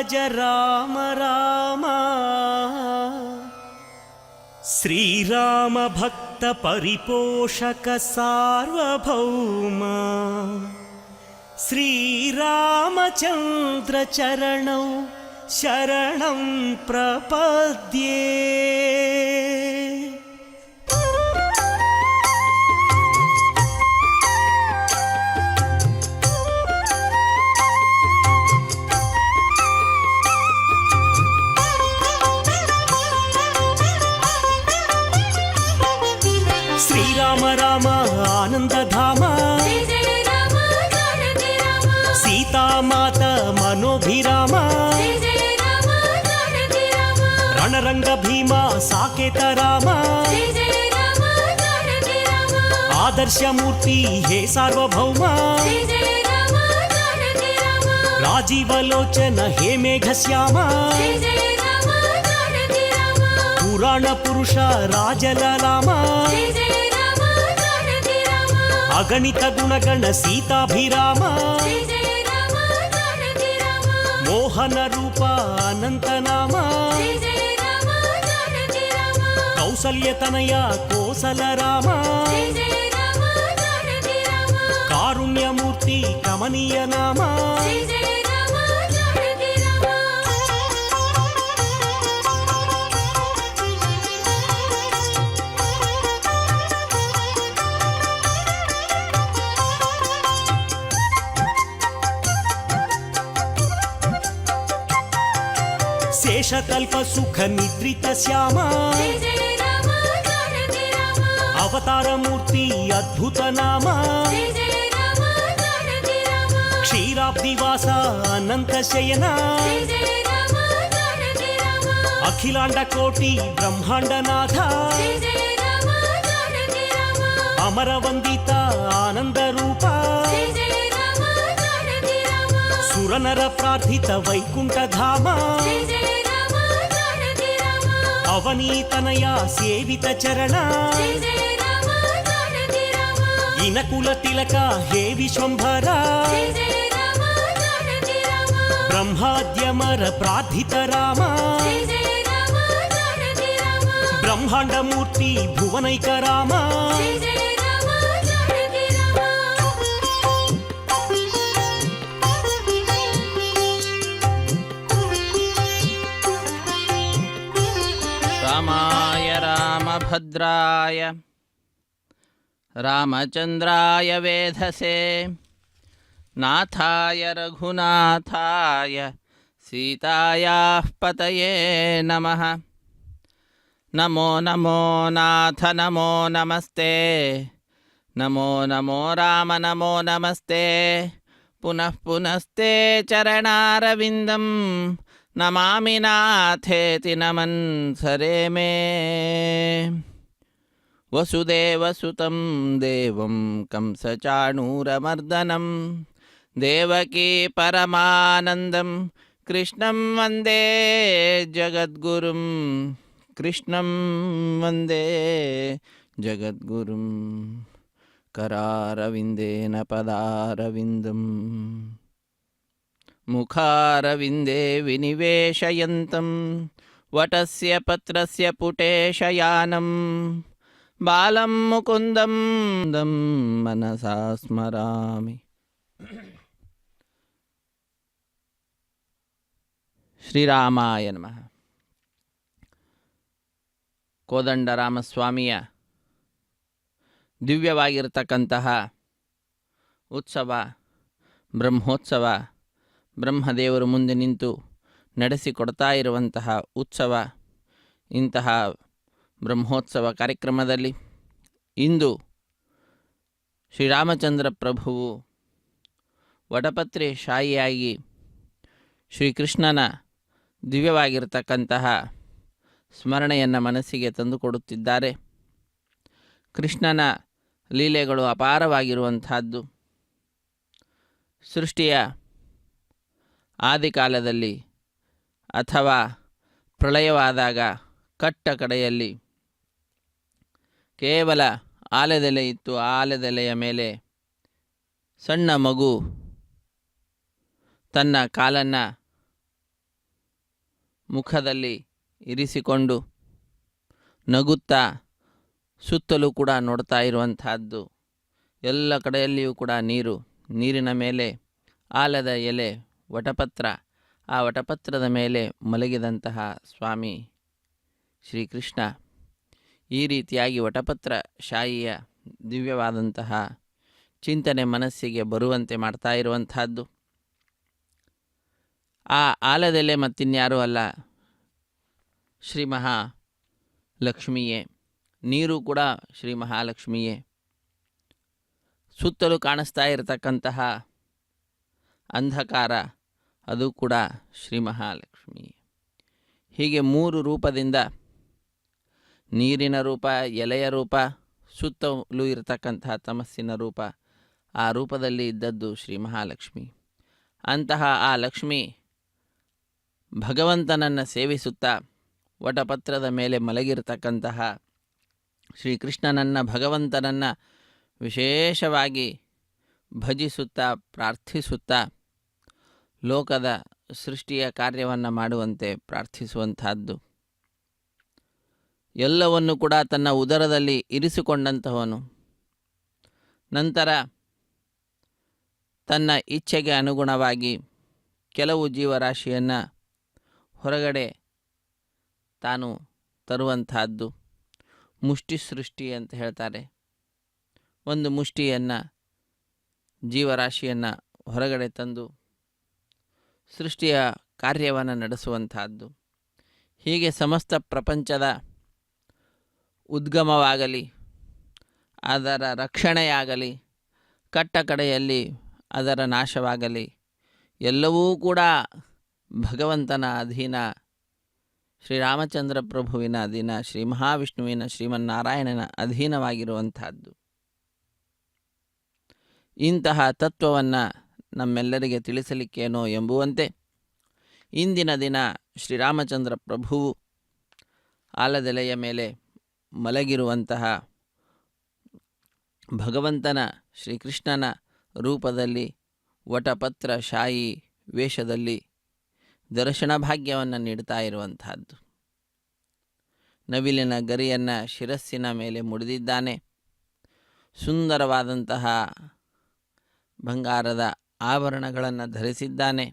ಭಜ ರಾಮ ರಾಮ ಶ್ರೀರಾಮ ಭಕ್ತ ಪರಿಪೋಷಕ ಸಾರ್ವಭೌಮ ಶ್ರೀರಾಮಚಂದ್ರ ಚರಣೌ ಶರಣಂ ಪ್ರಪದ್ಯೆ. ಶ್ರೀರಾಮ ರಾಮ ಆನಂದಧಾಮ ಸೀತಾಮಾತ ಮನೋಭಿರಾಮ ರಣರಂಗ ಭೀಮ ಸಾಕೇತ ರಾಮ ಆದರ್ಶ ಮೂರ್ತಿ ಹೇ ಸಾರ್ವಭೌಮ ರಾಜೀವಲೋಚನ ಹೇ ಮೇಘಶ್ಯಾಮ ಪುರಾಣ ಪುರುಷ ರಾಜಲಲಾಮ ಅಗಣಿತ ಗುಣಗಣ ಸೀತಾಭಿರಾಮ ಮೋಹನ ರೂಪ ಅನಂತನಾಮ ಕೌಸಲ್ಯತನಯ ಕೋಸಲ ರಾಮ ಕಾರುಣ್ಯಮೂರ್ತಿ ಕಮನೀಯ ನಾಮ ಶೇಷಕಲ್ಪ ಸುಖ ನಿದ್ರಿತ ಶ್ಯಾಮ ಅವತಾರ ಮೂರ್ತಿ ಅದ್ಭುತ ನಾಮ ಕ್ಷೀರಾಬ್ದಿವಾಸ ಅನಂತ ಶಯನ ಅಖಿಲಾಂಡ ಕೋಟಿ ಬ್ರಹ್ಮಾಂಡನಾಥ ಅಮರ ವಂದಿತ ಆನಂದ ರೂಪ ಸುರನರ ಪ್ರಾರ್ಥಿತ ವೈಕುಂಠ ಧಾಮ ಅವನೀತನಯ ಸೇವಿತ ಚರಣ ಇನಕುಲ ತಿಲಕ ಹೇ ವಿಶ್ವಂಭರ ಬ್ರಹ್ಮಾದ್ಯಮರ ಪ್ರಾರ್ಥಿತ ರಾಮ ಬ್ರಹ್ಮಾಂಡ ಮೂರ್ತಿ ಭುವನೈಕ ರಾಮ ರಾಮಾಯ ರಾಮಭದ್ರಾಯ ರಾಮಚಂದ್ರಾಯ ವೇಧಸೆ ನಾಥಾಯ ರಘುನಾಥಾಯ ಸೀತಾಯಾಃ ಪತಯೇ ನಮಃ. ನಮೋ ನಮೋ ನಾಥ ನಮೋ ನಮಸ್ತೆ ನಮೋ ನಮೋ ರಾಮ ನಮೋ ನಮಸ್ತೆ ಪುನಃ ಪುನಸ್ತೆ ಚರಣಾರವಿಂದಂ ನಮಾಮಿ ನಾಥೇತಿ ನಮನ್ ಸರೆ ಮೇ. ವಸುದೇವಸುತಂ ದೇವಂ ಕಂಸಚಾಣೂರಮರ್ದನಂ ದೇವಕೀ ಪರಮಾನಂದಂ ಕೃಷ್ಣಂ ವಂದೇ ಜಗದ್ಗುರುಂ ಕೃಷ್ಣಂ ವಂದೇ ಜಗದ್ಗುರುಂ. ಕರಾರವಿಂದೇನ ಪದಾರವಿಂದಂ ಮುಖಾರವಿಂದೇ ವಿನಿವೇಶಯಂತಂ ವಟಸ್ಯ ಪತ್ರಸ್ಯ ಪುಟೇ ಶಯಾನಂ ಬಾಲಂ ಮುಕುಂದಂ ಮನಸಾ ಸ್ಮರಾಮಿ. ಶ್ರೀರಾಮಾಯ ನಮಃ. ಕೋದಂಡರಾಮಸ್ವಾಮಿಯ ದಿವ್ಯವಾಗಿರತಕ್ಕಂತಹ ಉತ್ಸವ ಬ್ರಹ್ಮೋತ್ಸವ, ಬ್ರಹ್ಮದೇವರು ಮುಂದೆ ನಿಂತು ನಡೆಸಿಕೊಡ್ತಾ ಇರುವಂತಹ ಉತ್ಸವ. ಇಂತಹ ಬ್ರಹ್ಮೋತ್ಸವ ಕಾರ್ಯಕ್ರಮದಲ್ಲಿ ಇಂದು ಶ್ರೀರಾಮಚಂದ್ರ ಪ್ರಭುವು ವಟಪತ್ರೆ ಶಾಹಿಯಾಗಿ ಶ್ರೀಕೃಷ್ಣನ ದಿವ್ಯವಾಗಿರತಕ್ಕಂತಹ ಸ್ಮರಣೆಯನ್ನು ಮನಸ್ಸಿಗೆ ತಂದುಕೊಡುತ್ತಿದ್ದಾರೆ. ಕೃಷ್ಣನ ಲೀಲೆಗಳು ಅಪಾರವಾಗಿರುವಂತಹದ್ದು. ಸೃಷ್ಟಿಯ ಆದಿಕಾಲದಲ್ಲಿ ಅಥವಾ ಪ್ರಳಯವಾದಾಗ ಕಟ್ಟ ಕಡೆಯಲ್ಲಿ ಕೇವಲ ಆಲದೆಲೆ ಇತ್ತು. ಆ ಆಲದೆಲೆಯ ಮೇಲೆ ಸಣ್ಣ ಮಗು ತನ್ನ ಕಾಲನ್ನು ಮುಖದಲ್ಲಿ ಇರಿಸಿಕೊಂಡು ನಗುತ್ತಾ ಸುತ್ತಲೂ ಕೂಡ ನೋಡ್ತಾ ಇರುವಂತಹದ್ದು. ಎಲ್ಲ ಕಡೆಯಲ್ಲಿಯೂ ಕೂಡ ನೀರಿನ ಮೇಲೆ ಆಲದ ಎಲೆ, ವಟಪತ್ರ, ಆ ವಟಪತ್ರದ ಮೇಲೆ ಮಲಗಿದಂತಹ ಸ್ವಾಮಿ ಶ್ರೀಕೃಷ್ಣ ಈ ರೀತಿಯಾಗಿ ವಟಪತ್ರ ಶಾಯಿಯ ದಿವ್ಯವಾದಂತಹ ಚಿಂತನೆ ಮನಸ್ಸಿಗೆ ಬರುವಂತೆ ಮಾಡ್ತಾ ಇರುವಂತಹದ್ದು. ಆ ಆಲದೆಲೆ ಮತ್ತಿನ್ಯಾರೂ ಅಲ್ಲ, ಶ್ರೀ ಮಹಾಲಕ್ಷ್ಮಿಯೇ. ನೀರು ಕೂಡ ಶ್ರೀ ಮಹಾಲಕ್ಷ್ಮಿಯೇ. ಸುತ್ತಲೂ ಕಾಣಿಸ್ತಾ ಇರತಕ್ಕಂತಹ ಅಂಧಕಾರ ಅದು ಕೂಡ ಶ್ರೀ ಮಹಾಲಕ್ಷ್ಮಿಯೇ. ಹೀಗೆ 3 ರೂಪದಿಂದ, ನೀರಿನ ರೂಪ, ಎಲೆಯ ರೂಪ, ಸುತ್ತಲೂ ಇರತಕ್ಕಂತಹ ತಮಸ್ಸಿನ ರೂಪ, ಆ ರೂಪದಲ್ಲಿ ಇದ್ದದ್ದು ಶ್ರೀ ಮಹಾಲಕ್ಷ್ಮಿ. ಅಂತಹ ಆ ಲಕ್ಷ್ಮಿ ಭಗವಂತನನ್ನು ಸೇವಿಸುತ್ತಾ ವಟಪತ್ರದ ಮೇಲೆ ಮಲಗಿರತಕ್ಕಂತಹ ಶ್ರೀಕೃಷ್ಣನನ್ನು, ಭಗವಂತನನ್ನು ವಿಶೇಷವಾಗಿ ಭಜಿಸುತ್ತಾ ಪ್ರಾರ್ಥಿಸುತ್ತಾ ಲೋಕದ ಸೃಷ್ಟಿಯ ಕಾರ್ಯವನ್ನು ಮಾಡುವಂತೆ ಪ್ರಾರ್ಥಿಸುವಂತಹದ್ದು. ಎಲ್ಲವನ್ನು ಕೂಡ ತನ್ನ ಉದರದಲ್ಲಿ ಇರಿಸಿಕೊಂಡಂತಹವನು. ನಂತರ ತನ್ನ ಇಚ್ಛೆಗೆ ಅನುಗುಣವಾಗಿ ಕೆಲವು ಜೀವರಾಶಿಯನ್ನು ಹೊರಗಡೆ ತಾನು ತರುವಂತಹದ್ದು ಮುಷ್ಟಿ ಸೃಷ್ಟಿ ಅಂತ ಹೇಳ್ತಾರೆ. ಒಂದು ಮುಷ್ಟಿಯನ್ನು, ಜೀವರಾಶಿಯನ್ನು ಹೊರಗಡೆ ತಂದು ಸೃಷ್ಟಿಯ ಕಾರ್ಯವನ್ನು ನಡೆಸುವಂತಹದ್ದು. ಹೀಗೆ ಸಮಸ್ತ ಪ್ರಪಂಚದ ಉದ್ಗಮವಾಗಲಿ, ಅದರ ರಕ್ಷಣೆಯಾಗಲಿ, ಕಟ್ಟಕಡೆಯಲ್ಲಿ ಅದರ ನಾಶವಾಗಲಿ, ಎಲ್ಲವೂ ಕೂಡ ಭಗವಂತನ ಅಧೀನ, ಶ್ರೀರಾಮಚಂದ್ರ ಪ್ರಭುವಿನ ಅಧೀನ, ಶ್ರೀ ಮಹಾವಿಷ್ಣುವಿನ ಶ್ರೀಮನ್ನಾರಾಯಣನ ಅಧೀನವಾಗಿರುವಂತಹದ್ದು. ಇಂತಹ ತತ್ವವನ್ನು ನಮ್ಮೆಲ್ಲರಿಗೆ ತಿಳಿಸಲಿಕ್ಕೇನೋ ಎಂಬುವಂತೆ ಇಂದಿನ ದಿನ ಶ್ರೀರಾಮಚಂದ್ರ ಪ್ರಭುವು ಆಲದೆಲೆಯ ಮೇಲೆ ಮಲಗಿರುವಂತಹ ಭಗವಂತನ ಶ್ರೀಕೃಷ್ಣನ ರೂಪದಲ್ಲಿ ವಟಪತ್ರ ಶಾಯಿ ವೇಷದಲ್ಲಿ ದರ್ಶನ ಭಾಗ್ಯವನ್ನು ನೀಡ್ತಾ ಇರುವಂತಹದ್ದು. ನವಿಲಿನ ಗರಿಯನ್ನು ಶಿರಸ್ಸಿನ ಮೇಲೆ ಮುಡಿದಿದ್ದಾನೆ. ಸುಂದರವಾದಂತಹ ಬಂಗಾರದ ಆಭರಣಗಳನ್ನು ಧರಿಸಿದ್ದಾನೆ.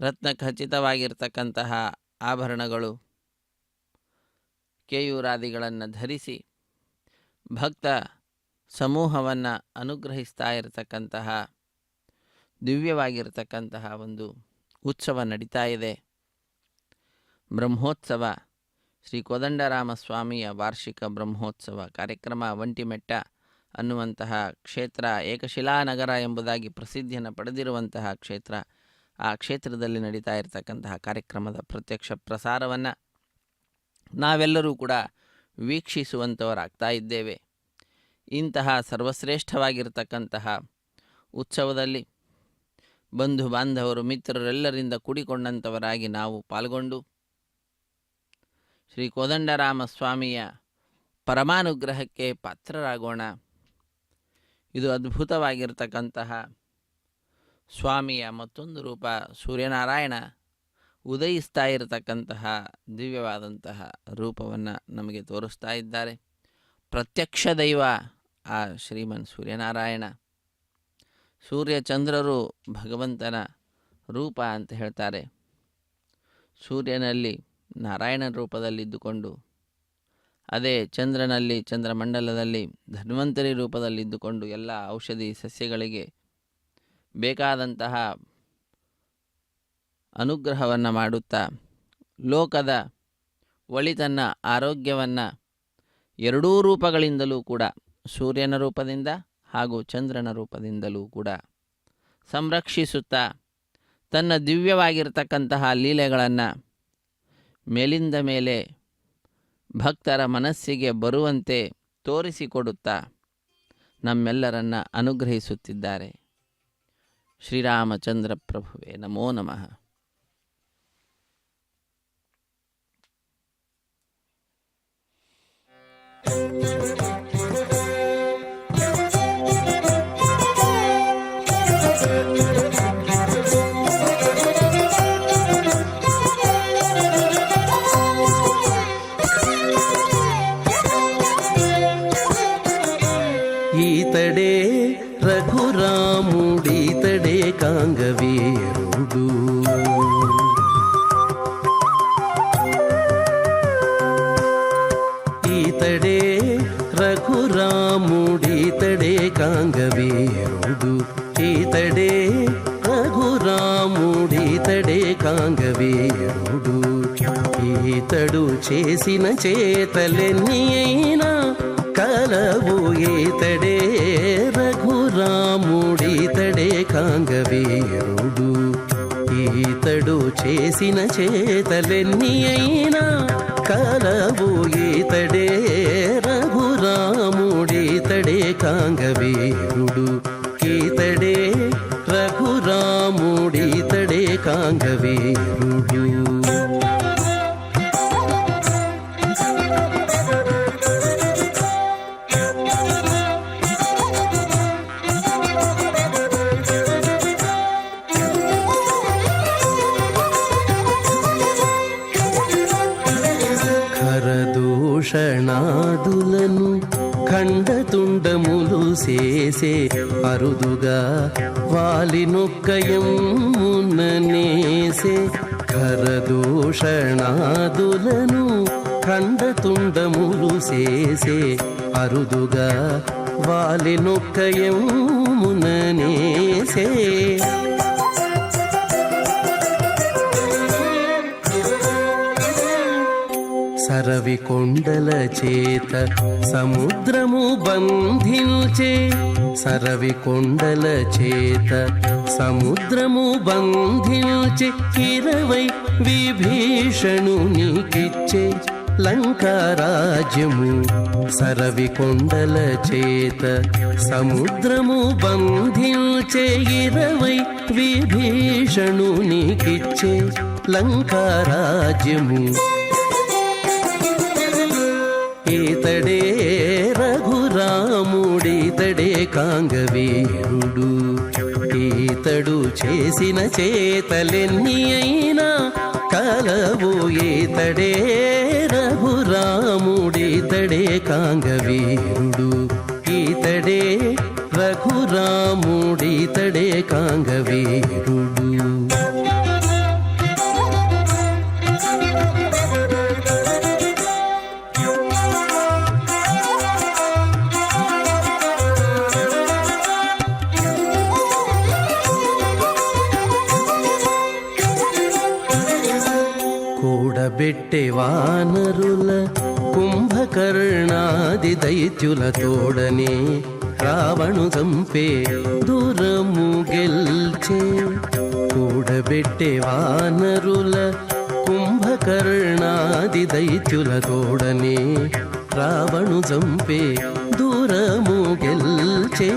ರತ್ನ ಖಚಿತವಾಗಿರ್ತಕ್ಕಂತಹ ಆಭರಣಗಳು, ಕೇಯೂರಾದಿಗಳನ್ನು ಧರಿಸಿ ಭಕ್ತ ಸಮೂಹವನ್ನು ಅನುಗ್ರಹಿಸ್ತಾ ಇರತಕ್ಕಂತಹ ದಿವ್ಯವಾಗಿರ್ತಕ್ಕಂತಹ ಒಂದು ಉತ್ಸವ ನಡೀತಾ ಇದೆ. ಬ್ರಹ್ಮೋತ್ಸವ, ಶ್ರೀ ಕೋದಂಡರಾಮ ಸ್ವಾಮಿಯ ವಾರ್ಷಿಕ ಬ್ರಹ್ಮೋತ್ಸವ ಕಾರ್ಯಕ್ರಮ ಒಂಟಿಮೆಟ್ಟ ಅನ್ನುವಂತಹ ಕ್ಷೇತ್ರ, ಏಕಶಿಲಾನಗರ ಎಂಬುದಾಗಿ ಪ್ರಸಿದ್ಧಿಯನ್ನು ಪಡೆದಿರುವಂತಹ ಕ್ಷೇತ್ರ, ಆ ಕ್ಷೇತ್ರದಲ್ಲಿ ನಡೀತಾ ಇರತಕ್ಕಂತಹ ಕಾರ್ಯಕ್ರಮದ ಪ್ರತ್ಯಕ್ಷ ಪ್ರಸಾರವನ್ನು ನಾವೆಲ್ಲರೂ ಕೂಡ ವೀಕ್ಷಿಸುವಂಥವರಾಗ್ತಾ ಇದ್ದೇವೆ. ಇಂತಹ ಸರ್ವಶ್ರೇಷ್ಠವಾಗಿರ್ತಕ್ಕಂತಹ ಉತ್ಸವದಲ್ಲಿ ಬಂಧು ಬಾಂಧವರು ಮಿತ್ರರೆಲ್ಲರಿಂದ ಕೂಡಿಕೊಂಡಂಥವರಾಗಿ ನಾವು ಪಾಲ್ಗೊಂಡು ಶ್ರೀ ಕೋದಂಡರಾಮ ಸ್ವಾಮಿಯ ಪರಮಾನುಗ್ರಹಕ್ಕೆ ಪಾತ್ರರಾಗೋಣ. ಇದು ಅದ್ಭುತವಾಗಿರ್ತಕ್ಕಂತಹ ಸ್ವಾಮಿಯ ಮತ್ತೊಂದು ರೂಪ, ಸೂರ್ಯನಾರಾಯಣ ಉದಯಿಸ್ತಾ ಇರತಕ್ಕಂತಹ ದಿವ್ಯವಾದಂತಹ ರೂಪವನ್ನು ನಮಗೆ ತೋರಿಸ್ತಾ ಇದ್ದಾರೆ. ಪ್ರತ್ಯಕ್ಷ ದೈವ ಆ ಶ್ರೀಮನ್ ಸೂರ್ಯನಾರಾಯಣ. ಸೂರ್ಯಚಂದ್ರರು ಭಗವಂತನ ರೂಪ ಅಂತ ಹೇಳ್ತಾರೆ. ಸೂರ್ಯನಲ್ಲಿ ನಾರಾಯಣನ ರೂಪದಲ್ಲಿದ್ದುಕೊಂಡು, ಅದೇ ಚಂದ್ರನಲ್ಲಿ, ಚಂದ್ರಮಂಡಲದಲ್ಲಿ ಧನ್ವಂತರಿ ರೂಪದಲ್ಲಿದ್ದುಕೊಂಡು ಎಲ್ಲ ಔಷಧಿ ಸಸ್ಯಗಳಿಗೆ ಬೇಕಾದಂತಹ ಅನುಗ್ರಹವನ್ನು ಮಾಡುತ್ತಾ ಲೋಕದ ಒಳಿತನ್ನು, ಆರೋಗ್ಯವನ್ನು ಎರಡೂ ರೂಪಗಳಿಂದಲೂ ಕೂಡ, ಸೂರ್ಯನ ರೂಪದಿಂದ ಹಾಗೂ ಚಂದ್ರನ ರೂಪದಿಂದಲೂ ಕೂಡ ಸಂರಕ್ಷಿಸುತ್ತಾ ತನ್ನ ದಿವ್ಯವಾಗಿರ್ತಕ್ಕಂತಹ ಲೀಲೆಗಳನ್ನು ಮೇಲಿಂದ ಮೇಲೆ ಭಕ್ತರ ಮನಸ್ಸಿಗೆ ಬರುವಂತೆ ತೋರಿಸಿಕೊಡುತ್ತಾ ನಮ್ಮೆಲ್ಲರನ್ನು ಅನುಗ್ರಹಿಸುತ್ತಿದ್ದಾರೆ. ಶ್ರೀರಾಮಚಂದ್ರ ಪ್ರಭುವೇ ನಮೋ ನಮಃ. కాంగవీరుడు. ఈతడే రఘురాముడీతడే కాంగవీరుడు. ఈతడే రఘురాముడీతడే కాంగవీరుడు. ఈతడు చేసిన చేతలెన్ని అయినా కలవు. ఈతడే రఘురాముడీతడే కాంగవీరుడు. ఈతడు చేసిన చేతలెన్ని అయినా కలవు. ఈతడే రఘురాముడీతడే కాంగవీరుడు. ఈతడే రఘురాముడీతడే కాంగవీరుడు. ఖరదూషణాదులను ఖండతుండములు చేసే అరుదుగా వాలినొక్కయముననేసే. ఖరదూషణాదులను ఖండతుండములు చేసే అరుదుగా వాలినొక్కయముననేసే. సరవి కొండల చేత సముద్రము బంధించే. సరవి కొండల చేత సముద్రము బంధించే. 20 విభీషణునికిచ్చే లంకారాజ్యము. సరవి కొండల చేత సముద్రము బంధించే. 20 విభీషణునికిచ్చే లంకారాజ్యము. ఈతడే రఘురాముడీతడే కాంగవీరుడు. ఈతడు చేసిన చేతలెన్ని అయినా కలవు. ఈతడే రఘురాముడీతడే కాంగవీరుడు. ఈతడే రఘురాముడీతడే కాంగవీరుడు. కూడబెట్టె వానరుల కుంభకర్ణాది దైత్యుల తోడనే రావణు చంపే దూరము గెల్చే. కూడబెట్టె వానరుల కుంభకర్ణాది దైత్యుల తోడనే రావణు చంపే దూరము గెల్చే.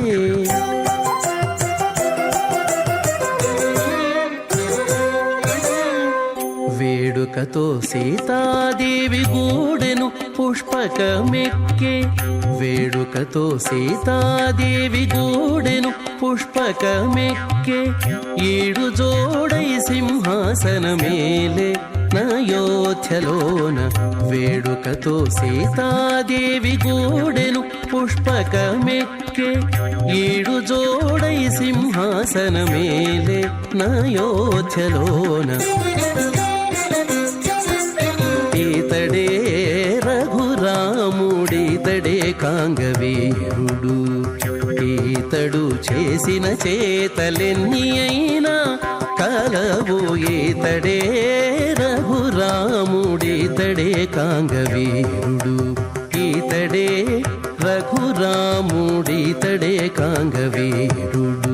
వేడుకతో సీతాదేవి గూడెను పుష్పకమెక్కే. వేడుకతో సీతాదేవి గూడెను పుష్పకమెక్కే. 7 జోడై సింహాసనమేలే నయోధ్యలోన. వేడుకతో సీతాదేవి గూడెను పుష్పకమెక్కే. 7 జోడై సింహాసనమేలే నయోధ్యలోన. ఈతడే రఘురాముడీతడే కాంగవీరుడు. ఈతడు చేసిన చేతలెన్ని అయినా కలవు. ఈతడే రఘురాముడీతడే కాంగవీరుడు. ఈతడే రఘురాముడీతడే కాంగవీరుడు.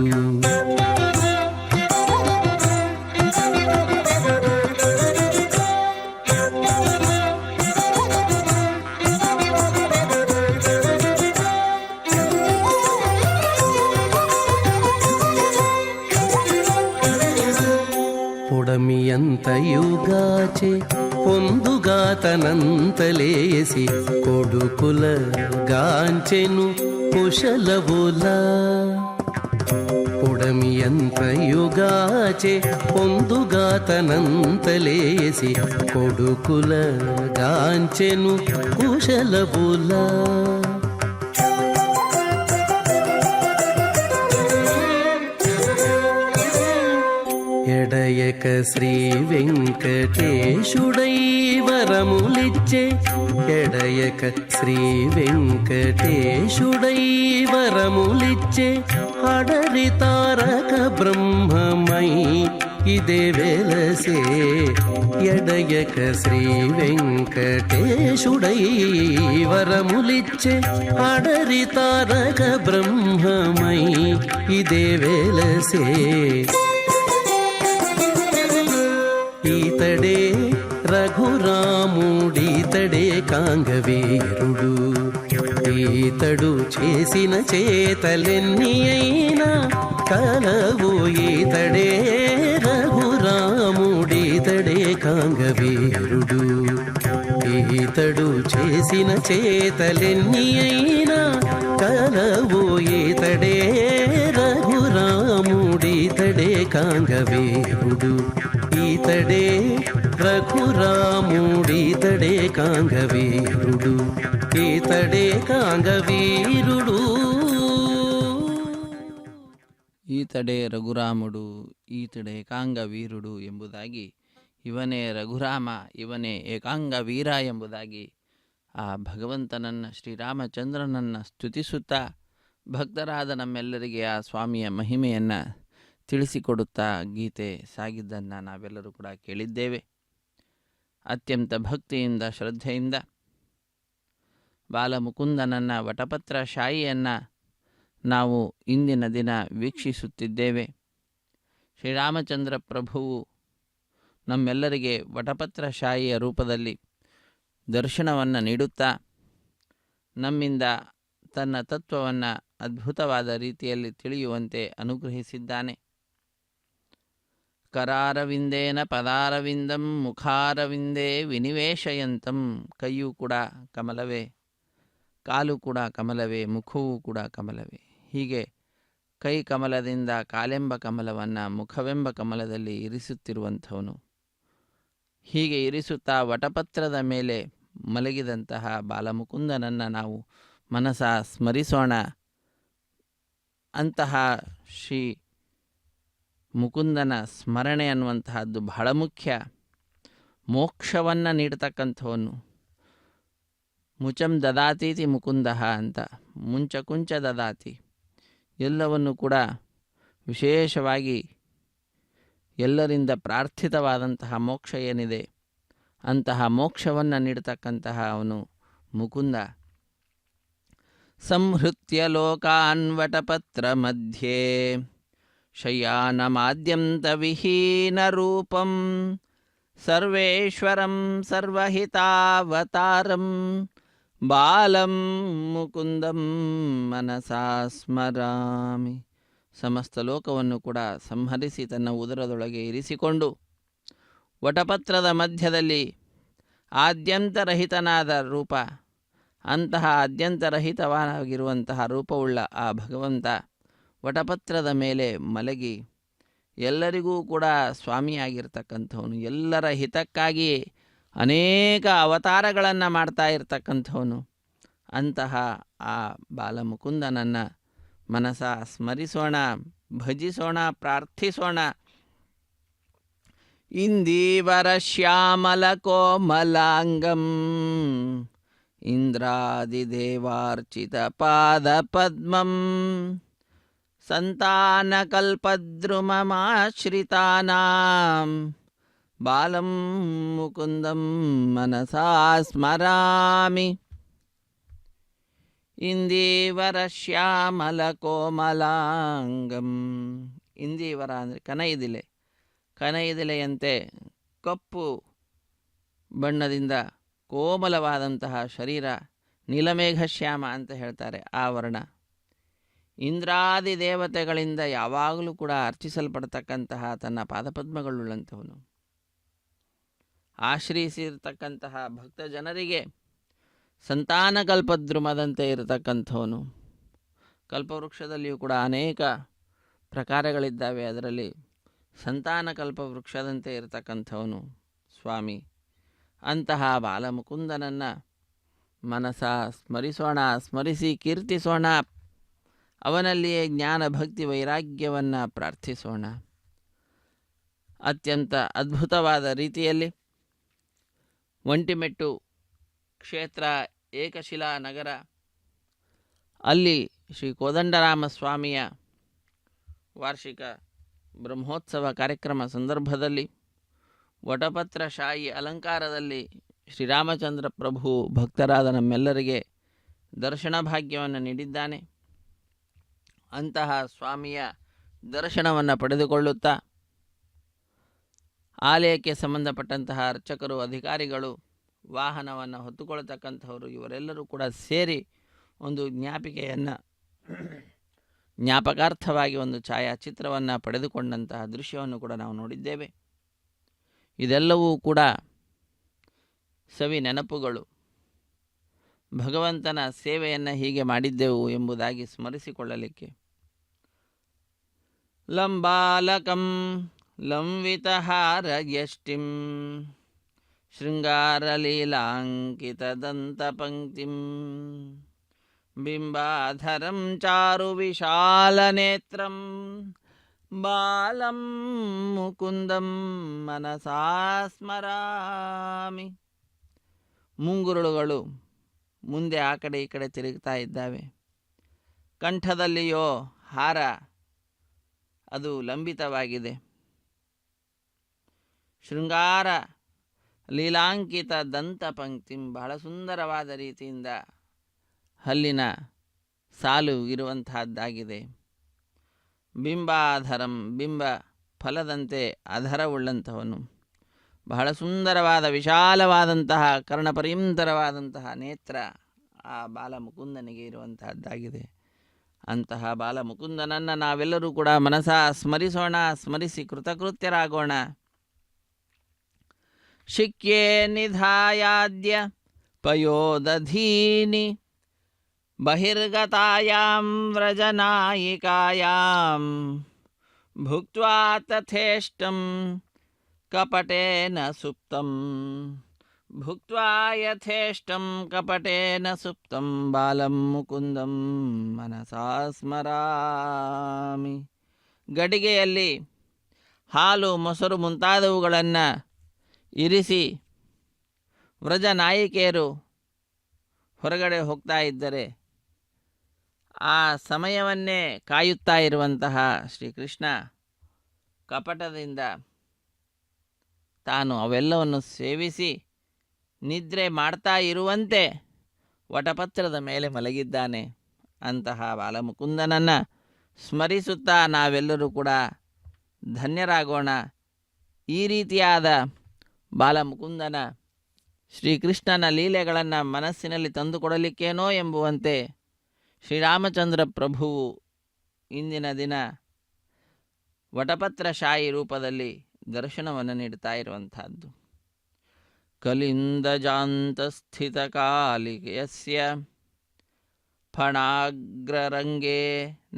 పొడమియంతయుగాచే పొందుగా తనంతలేసి కొడుకుల గాంచెను కుశలవులా. పొడమియంతయుగాచే పొందుగా తనంతలేసి కొడుకుల గాంచెను కుశలవులా. ఎడయక శ్రీ వెంకటేశుడై వరములిచ్చే ఎడయక శ్రీ వెంకటేశుడై వరములిచ్చే అడరి తారక బ్రహ్మమై ఇదే వెలసే ఎడయక శ్రీ వెంకటేశుడై వరములిచ్చే అడరి తారక బ్రహ్మమై ఇదే వెలసే ఈతడే రఘురాముడీతడే కాంగవీరుడు ఈతడు చేసిన చేతలెన్ని అయినా కలవు ఈతడే రఘురాముడీతడే కాంగవీరుడు ఈతడు చేసిన చేతలెన్ని అయినా కలవు ఈతడే రఘురాముడీతడే కాంగవీరుడు ఈతడే రఘురాముడీతడే కాంగవీరుడు ఈతడే కాంగవీరుడు ಈತಡೆ ರಘುರಾಮುಡು ಈತಡೆ ಏಕಾಂಗವೀರುಡು ಎಂಬುದಾಗಿ ಇವನೇ ರಘುರಾಮ ಇವನೇ ಏಕಾಂಗವೀರ ಎಂಬುದಾಗಿ ಆ ಭಗವಂತನನ್ನು ಶ್ರೀರಾಮಚಂದ್ರನನ್ನು ಸ್ತುತಿಸುತ್ತಾ ಭಕ್ತರಾದ ನಮ್ಮೆಲ್ಲರಿಗೆ ಆ ಸ್ವಾಮಿಯ ಮಹಿಮೆಯನ್ನು ತಿಳಿಸಿಕೊಡುತ್ತಾ ಗೀತೆ ಸಾಗಿದ್ದನ್ನು ನಾವೆಲ್ಲರೂ ಕೂಡ ಕೇಳಿದ್ದೇವೆ. ಅತ್ಯಂತ ಭಕ್ತಿಯಿಂದ ಶ್ರದ್ಧೆಯಿಂದ ಬಾಲಮುಕುಂದನನ್ನ ವಟಪತ್ರ ಶಾಯಿಯನ್ನು ನಾವು ಇಂದಿನ ದಿನ ವೀಕ್ಷಿಸುತ್ತಿದ್ದೇವೆ. ಶ್ರೀರಾಮಚಂದ್ರ ಪ್ರಭುವು ನಮ್ಮೆಲ್ಲರಿಗೆ ವಟಪತ್ರ ಶಾಯಿಯ ರೂಪದಲ್ಲಿ ದರ್ಶನವನ್ನು ನೀಡುತ್ತಾ ನಮ್ಮಿಂದ ತನ್ನ ತತ್ವವನ್ನು ಅದ್ಭುತವಾದ ರೀತಿಯಲ್ಲಿ ತಿಳಿಯುವಂತೆ ಅನುಗ್ರಹಿಸಿದ್ದಾನೆ. ಕರಾರವಿಂದೇನ ಪದಾರವಿಂದಂ ಮುಖಾರವಿಂದೇ ವಿನಿವೇಶಯಂತಂ. ಕೈಯೂ ಕೂಡ ಕಮಲವೇ, ಕಾಲು ಕೂಡ ಕಮಲವೇ, ಮುಖವೂ ಕೂಡ ಕಮಲವೇ. ಹೀಗೆ ಕೈ ಕಮಲದಿಂದ ಕಾಲೆಂಬ ಕಮಲವನ್ನು ಮುಖವೆಂಬ ಕಮಲದಲ್ಲಿ ಇರಿಸುತ್ತಿರುವಂಥವನು. ಹೀಗೆ ಇರಿಸುತ್ತಾ ವಟಪತ್ರದ ಮೇಲೆ ಮಲಗಿದಂತಹ ಬಾಲಮುಕುಂದನನ್ನು ನಾವು ಮನಸ ಸ್ಮರಿಸೋಣ. ಅಂತಹ ಶ್ರೀ ಮುಕುಂದನ ಸ್ಮರಣೆ ಅನ್ನುವಂತಹದ್ದು ಬಹಳ ಮುಖ್ಯ. ಮೋಕ್ಷವನ್ನು ನೀಡತಕ್ಕಂಥವನು. ಮುಚಂ ದದಾತೀತಿ ಮುಕುಂದ ಅಂತ, ಮುಂಚ ಕುಂಚ ದದಾತಿ, ಎಲ್ಲವನ್ನು ಕೂಡ ವಿಶೇಷವಾಗಿ ಎಲ್ಲರಿಂದ ಪ್ರಾರ್ಥಿತವಾದಂತಹ ಮೋಕ್ಷ ಏನಿದೆ ಅಂತಹ ಮೋಕ್ಷವನ್ನು ನೀಡತಕ್ಕಂತಹ ಅವನು ಮುಕುಂದ. ಸಂಹೃತ್ಯ ಲೋಕಾನ್ ವಟಪತ್ರ ಮಧ್ಯೆ ಶಯ್ಯಾನಮಾದ್ಯಂತ ವಿಹೀನ ರೂಪಂ ಸರ್ವೇಶ್ವರಂ ಸರ್ವಹಿತಾವತಾರಂ ಬಾಲಂ ಮುಕುಂದಂ ಮನಸಾ ಸ್ಮರಾಮಿ. ಸಮಸ್ತ ಲೋಕವನ್ನು ಕೂಡ ಸಂಹರಿಸಿ ತನ್ನ ಉದರದೊಳಗೆ ಇರಿಸಿಕೊಂಡು ವಟಪತ್ರದ ಮಧ್ಯದಲ್ಲಿ ಆದ್ಯಂತರಹಿತನಾದ ರೂಪ, ಅಂತಹ ಆದ್ಯಂತರಹಿತವಾಗಿರುವಂತಹ ರೂಪವುಳ್ಳ ಆ ಭಗವಂತ ವಟಪತ್ರದ ಮೇಲೆ ಮಲಗಿ ಎಲ್ಲರಿಗೂ ಕೂಡ ಸ್ವಾಮಿಯಾಗಿರ್ತಕ್ಕಂಥವನು. ಎಲ್ಲರ ಹಿತಕ್ಕಾಗಿ ಅನೇಕ ಅವತಾರಗಳನ್ನು ಮಾಡ್ತಾ ಇರತಕ್ಕಂಥವನು. ಅಂತಹ ಆ ಬಾಲಮುಕುಂದನನ್ನು ಮನಸ ಸ್ಮರಿಸೋಣ, ಭಜಿಸೋಣ, ಪ್ರಾರ್ಥಿಸೋಣ. ಇಂದೀವರ ಶ್ಯಾಮಲ ಕೋಮಲಾಂಗಂ ಇಂದ್ರಾದಿದೇವಾರ್ಚಿತ ಪಾದ ಪದ್ಮಂ ಸಂತಾನಕಲ್ಪದ್ರುಮಮಾಶ್ರಿತಾನಾಂ ಬಾಲಂ ಮುಕುಂದಂ ಮನಸಾ ಸ್ಮರಾಮಿ. ಇಂದೀವರ ಶ್ಯಾಮಲ ಕೋಮಲಾಂಗಂ. ಇಂದೀವರ ಅಂದರೆ ಕನೈದಿಲೆ. ಕನೈದಿಲೆಯಂತೆ ಕಪ್ಪು ಬಣ್ಣದಿಂದ ಕೋಮಲವಾದಂತಹ ಶರೀರ, ನೀಲಮೇಘ ಶ್ಯಾಮ ಅಂತ ಹೇಳ್ತಾರೆ ಆ ವರ್ಣ. ಇಂದ್ರಾದಿ ದೇವತೆಗಳಿಂದ ಯಾವಾಗಲೂ ಕೂಡ ಅರ್ಚಿಸಲ್ಪಡ್ತಕ್ಕಂತಹ ತನ್ನ ಪಾದಪದ್ಮಗಳುಳ್ಳಂಥವನು. ಆಶ್ರಯಿಸಿರ್ತಕ್ಕಂತಹ ಭಕ್ತ ಜನರಿಗೆ ಸಂತಾನಕಲ್ಪದ್ರುಮದಂತೆ ಇರತಕ್ಕಂಥವನು. ಕಲ್ಪವೃಕ್ಷದಲ್ಲಿಯೂ ಕೂಡ ಅನೇಕ ಪ್ರಕಾರಗಳಿದ್ದಾವೆ. ಅದರಲ್ಲಿ ಸಂತಾನಕಲ್ಪ ವೃಕ್ಷದಂತೆ ಇರತಕ್ಕಂಥವನು ಸ್ವಾಮಿ. ಅಂತಹ ಬಾಲಮುಕುಂದನನ್ನು ಮನಸ ಸ್ಮರಿಸೋಣ, ಸ್ಮರಿಸಿ ಕೀರ್ತಿಸೋಣ. ಅವನಲ್ಲಿಯೇ ಜ್ಞಾನ ಭಕ್ತಿ ವೈರಾಗ್ಯವನ್ನು ಪ್ರಾರ್ಥಿಸೋಣ. ಅತ್ಯಂತ ಅದ್ಭುತವಾದ ರೀತಿಯಲ್ಲಿ ಒಂಟಿಮೆಟ್ಟು ಕ್ಷೇತ್ರ ಏಕಶಿಲಾ ನಗರ, ಅಲ್ಲಿ ಶ್ರೀ ಕೋದಂಡರಾಮ ಸ್ವಾಮಿಯ ವಾರ್ಷಿಕ ಬ್ರಹ್ಮೋತ್ಸವ ಕಾರ್ಯಕ್ರಮ ಸಂದರ್ಭದಲ್ಲಿ ವಟಪತ್ರಶಾಹಿ ಅಲಂಕಾರದಲ್ಲಿ ಶ್ರೀರಾಮಚಂದ್ರ ಪ್ರಭು ಭಕ್ತರಾದ ನಮ್ಮೆಲ್ಲರಿಗೆ ದರ್ಶನ ಭಾಗ್ಯವನ್ನು ನೀಡಿದ್ದಾನೆ. ಅಂತಹ ಸ್ವಾಮಿಯ ದರ್ಶನವನ್ನು ಪಡೆದುಕೊಳ್ಳುತ್ತಾ ಆಲಯಕ್ಕೆ ಸಂಬಂಧಪಟ್ಟಂತಹ ಅರ್ಚಕರು, ಅಧಿಕಾರಿಗಳು, ವಾಹನವನ್ನು ಹೊತ್ತುಕೊಳ್ಳತಕ್ಕಂಥವರು ಇವರೆಲ್ಲರೂ ಕೂಡ ಸೇರಿ ಒಂದು ಜ್ಞಾಪಕಾರ್ಥವಾಗಿ ಒಂದು ಛಾಯಾಚಿತ್ರವನ್ನು ಪಡೆದುಕೊಂಡಂತಹ ದೃಶ್ಯವನ್ನು ಕೂಡ ನಾವು ನೋಡಿದ್ದೇವೆ. ಇದೆಲ್ಲವೂ ಕೂಡ ಸವಿ ನೆನಪುಗಳು. ಭಗವಂತನ ಸೇವೆಯನ್ನು ಹೀಗೆ ಮಾಡಿದ್ದೆವು ಎಂಬುದಾಗಿ ಸ್ಮರಿಸಿಕೊಳ್ಳಲಿಕ್ಕೆ. ಲಂಬಾಲಕಂ ಲಂವಿತಹಾರಯಷ್ಟಿಂ ಶೃಂಗಾರಲೀಲಾಂಕಿತದಂತಪಂಕ್ತಿಂ ಬಿಂಬಾಧರಂ ಚಾರು ವಿಶಾಲನೇತ್ರಂ ಬಾಲಂ ಮುಕುಂದಂ ಮನಸಾ ಸ್ಮರಾಮಿ. ಮುಂಗುರುಳುಗಳು ಮುಂದೆ ಆ ಕಡೆ ಈ ಕಡೆ ತಿರುಗ್ತಾ ಇದ್ದಾವೆ. ಕಂಠದಲ್ಲಿಯೋ ಹಾರ ಅದು ಲಂಬಿತವಾಗಿದೆ. ಶೃಂಗಾರ ಲೀಲಾಂಕಿತ ದಂತಪಂಕ್ತಿಂ, ಬಹಳ ಸುಂದರವಾದ ರೀತಿಯಿಂದ ಹಲ್ಲಿನ ಸಾಲು ಇರುವಂತಹದ್ದಾಗಿದೆ. ಬಿಂಬಾಧರಂ, ಬಿಂಬ ಫಲದಂತೆ ಅಧರವುಳ್ಳಂಥವನು, ಬಹಳ ಸುಂದರವಾದ ವಿಶಾಲವಾದಂತಹ ಕರ್ಣಪರ್ಯಂತರವಾದಂತಹ ನೇತ್ರ ಆ ಬಾಲಮುಕುಂದನಿಗೆ ಇರುವಂತಹದ್ದಾಗಿದೆ. ಅಂತಹ ಬಾಲಮುಕುಂದನನ್ನು ನಾವೆಲ್ಲರೂ ಕೂಡ ಮನಸಾ ಸ್ಮರಿಸೋಣ, ಸ್ಮರಿಸಿ ಕೃತಕೃತ್ಯರಾಗೋಣ. ಶಿಕ್ಯೆ ನಿಧಾಯಾದ್ಯ ಪಯೋದಧೀನಿ ಬಹಿರ್ಗತಾಯಾಂ ವ್ರಜನಾಯಿಕಾಯಾಂ ಭುಕ್ತ್ವಾ ತಥೇಷ್ಟಂ ಕಪಟೇನ ಸುಪ್ತಂ ಭುಕ್ತ್ವಾ ಯಥೇಷ್ಟಂ ಕಪಟೇನ ಸುಪ್ತಂ ಬಾಲಂ ಮುಕುಂದಂ ಮನಸಾ ಸ್ಮರಾಮಿ. ಗಡಿಗೆಯಲ್ಲಿ ಹಾಲು, ಮೊಸರು ಮುಂತಾದವುಗಳನ್ನು ಇರಿಸಿ ವ್ರಜ ನಾಯಿಕೆಯರು ಹೊರಗಡೆ ಹೋಗ್ತಾ ಇದ್ದರೆ ಆ ಸಮಯವನ್ನೇ ಕಾಯುತ್ತಾ ಇರುವಂತಹ ಶ್ರೀಕೃಷ್ಣ ಕಪಟದಿಂದ ತಾನು ಅವೆಲ್ಲವನ್ನು ಸೇವಿಸಿ ನಿದ್ರೆ ಮಾಡ್ತಾ ಇರುವಂತೆ ವಟಪತ್ರದ ಮೇಲೆ ಮಲಗಿದ್ದಾನೆ. ಅಂತಹ ಬಾಲಮುಕುಂದನನ್ನು ಸ್ಮರಿಸುತ್ತಾ ನಾವೆಲ್ಲರೂ ಕೂಡ ಧನ್ಯರಾಗೋಣ. ಈ ರೀತಿಯಾದ ಬಾಲಮುಕುಂದನ ಶ್ರೀಕೃಷ್ಣನ ಲೀಲೆಗಳನ್ನು ಮನಸ್ಸಿನಲ್ಲಿ ತಂದುಕೊಡಲಿಕ್ಕೇನೋ ಎಂಬುವಂತೆ ಶ್ರೀರಾಮಚಂದ್ರ ಪ್ರಭುವು ಇಂದಿನ ದಿನ ವಟಪತ್ರಶಾಹಿ ರೂಪದಲ್ಲಿ ದರ್ಶನವನ್ನು ನೀಡ್ತಾ ಇರುವಂತಹದ್ದು. ಕಲಿಂದಜಾಂತಸ್ಥಿತಕಾಲಿಕಯಸ್ಯ ಫಣಾಗ್ರರಂಗೇ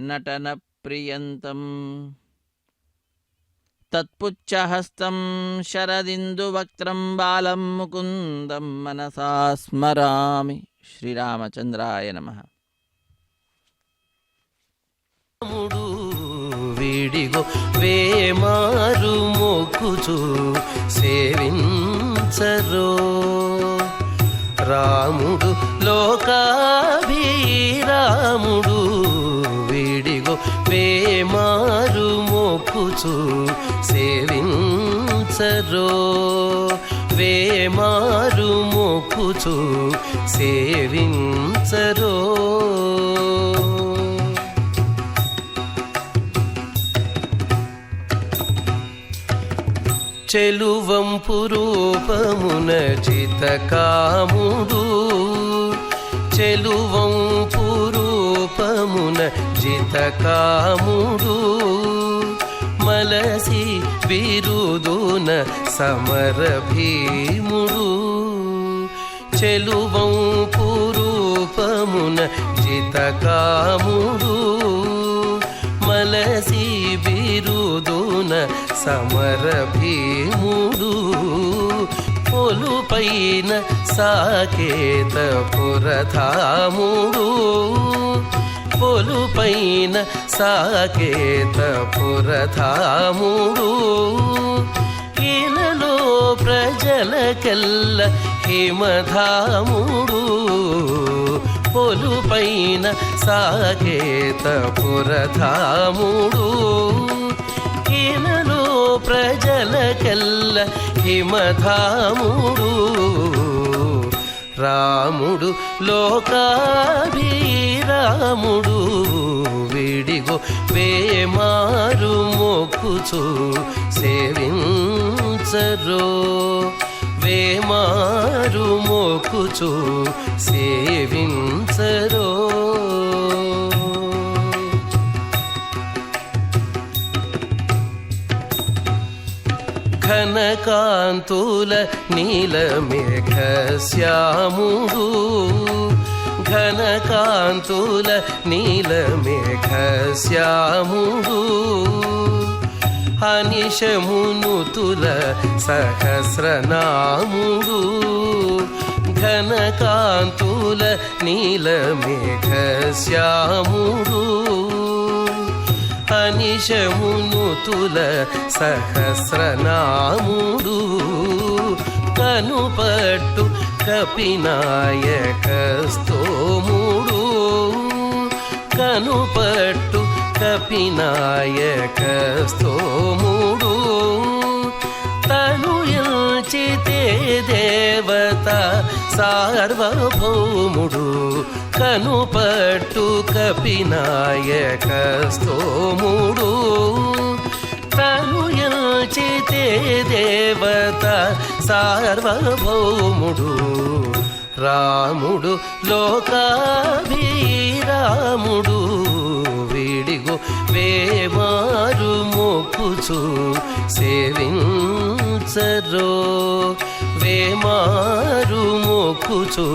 ನಟನ ಪ್ರಿಯಂತಂ ತತ್ಪುಚ್ಛಹಸ್ತಂ ಶರದಿಂದುವಕ್ತ್ರಂ ಬಾಲಂ ಮುಕುಂದಂ ಮನಸಾ ಸ್ಮರಾಮಿ. ಶ್ರೀರಾಮಚಂದ್ರಾಯ ನಮಃ. వీడిగో వేమారు మొక్కుచు సేవించరో రాముడు లోకాభిరాముడు వీడిగో వేమారు మొక్కుచు సేవించరో వేమారు మొక్కుచు సేవించరో చెలువంపు రూపమున జితకాముడు చెలువంపు రూపమున జితకాముడు మలసి బిరుదున సమర భీముడు చెలువంపు రూపమున జితకాముడు మలసి బిరుదున సమర భీముడు పొలుపైన సాకేత పురధాముడు పొలుపైన సాకేతపురధాముడు ఇలలో ప్రజలకెల్ల హిమధాముడు పొలుపైన సాకేతపురధాముడు ఇలలో ప్రజలకెల్ల హిమధాముడు రాముడు లోకాభిరాముడు విడిగో వేమారు మొక్కుచు సేవించరో వేమారు మొక్కుచు సేవించరో ఘనకాంతుల నీలమేఘశ్యాముడు ఘనకాంతుల నీలమేఘశ్యాముడు అనిశమునుతుల సహస్రనాముడు ఘనకాంతుల నీలమేఘశ్యాముడు అనిశమునుతుల సహస్రనాముడు కనుపట్టు కపినాయకస్తోముడు కనుపట్టు కపినాయకస్తోముడు తను ఎంచితే దేవత సార్వభౌముడు కనుపట్టు కపినాయకస్తోముడు తను ఎంచితే దేవత సార్వభౌముడు రాముడు లోకాభిరాముడు విడిగో వేమారు మొక్కుచు సేవించరో వేమారు మొక్కుచు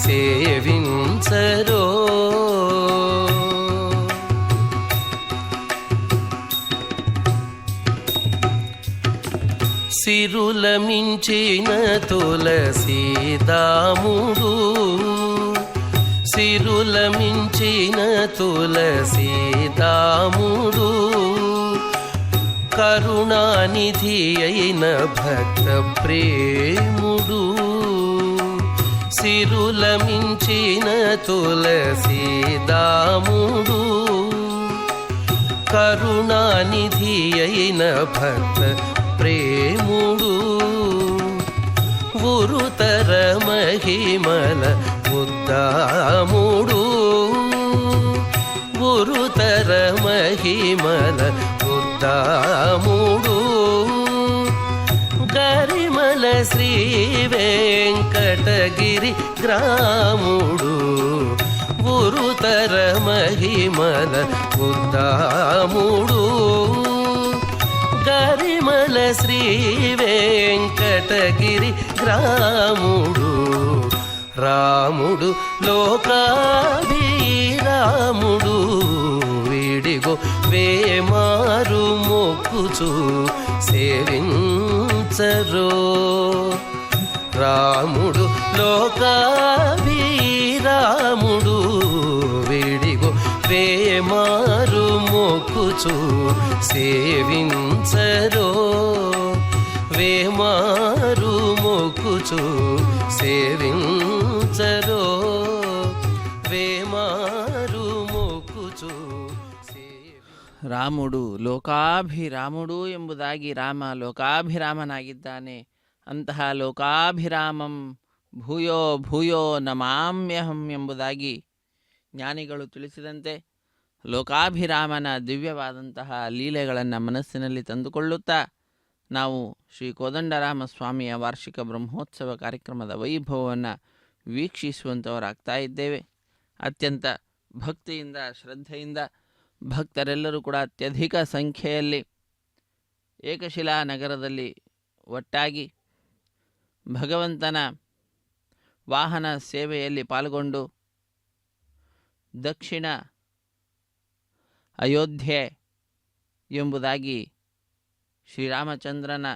సేవించరో సిరుల మించిన తులసీదాముడు సిరుల మించిన తులసీదాముడు కరుణానిధి అయిన భక్త ప్రేముడు సిరుల మించిన తులసీదాముడు కరుణానిధి అయిన భక్త ప్రేముడు ఉరుతర మహిమల ఉద్దాముడు ఉరుతర మహిమల ఉద్దాముడు గరిమల శ్రీ వెంకటగిరి గ్రాముడు ఉరుతర మహిమల ఉద్దాముడు గరిమల శ్రీ వెంకటగిరి గ్రాముడు రాముడు లోకాభిరాముడు విడిగో వేమారు మొక్కుచు సేవించరో రాముడు లోకాభిరాముడు విడిగో వేమారు మొక్కుచు సేవించరో వేమారు మొక్కుచు సేవించరో వేమారు మొక్కుచు ರಾಮುಡು ಲೋಕಾಭಿರಾಮುಡು ಎಂಬುದಾಗಿ ರಾಮ ಲೋಕಾಭಿರಾಮನಾಗಿದ್ದಾನೆ. ಅಂತಹ ಲೋಕಾಭಿರಾಮಂ ಭೂಯೋ ಭೂಯೋ ನಮಾಮ್ಯಹಂ ಎಂಬುದಾಗಿ ಜ್ಞಾನಿಗಳು ತಿಳಿಸಿದಂತೆ ಲೋಕಾಭಿರಾಮನ ದಿವ್ಯವಾದಂತಹ ಲೀಲೆಗಳನ್ನು ಮನಸ್ಸಿನಲ್ಲಿ ತಂದುಕೊಳ್ಳುತ್ತಾ ನಾವು ಶ್ರೀ ಕೋದಂಡರಾಮ ಸ್ವಾಮಿಯ ವಾರ್ಷಿಕ ಬ್ರಹ್ಮೋತ್ಸವ ಕಾರ್ಯಕ್ರಮದ ವೈಭವವನ್ನು ವೀಕ್ಷಿಸುವಂಥವರಾಗ್ತಾ ಇದ್ದೇವೆ. ಅತ್ಯಂತ ಭಕ್ತಿಯಿಂದ ಶ್ರದ್ಧೆಯಿಂದ ಭಕ್ತರೆಲ್ಲರೂ ಕೂಡ ಅತ್ಯಧಿಕ ಸಂಖ್ಯೆಯಲ್ಲಿ ಏಕಶಿಲಾ ನಗರದಲ್ಲಿ ಒಟ್ಟಾಗಿ ಭಗವಂತನ ವಾಹನ ಸೇವೆಯಲ್ಲಿ ಪಾಲ್ಗೊಂಡು ದಕ್ಷಿಣ ಅಯೋಧ್ಯೆ ಎಂಬುದಾಗಿ ಶ್ರೀರಾಮಚಂದ್ರನ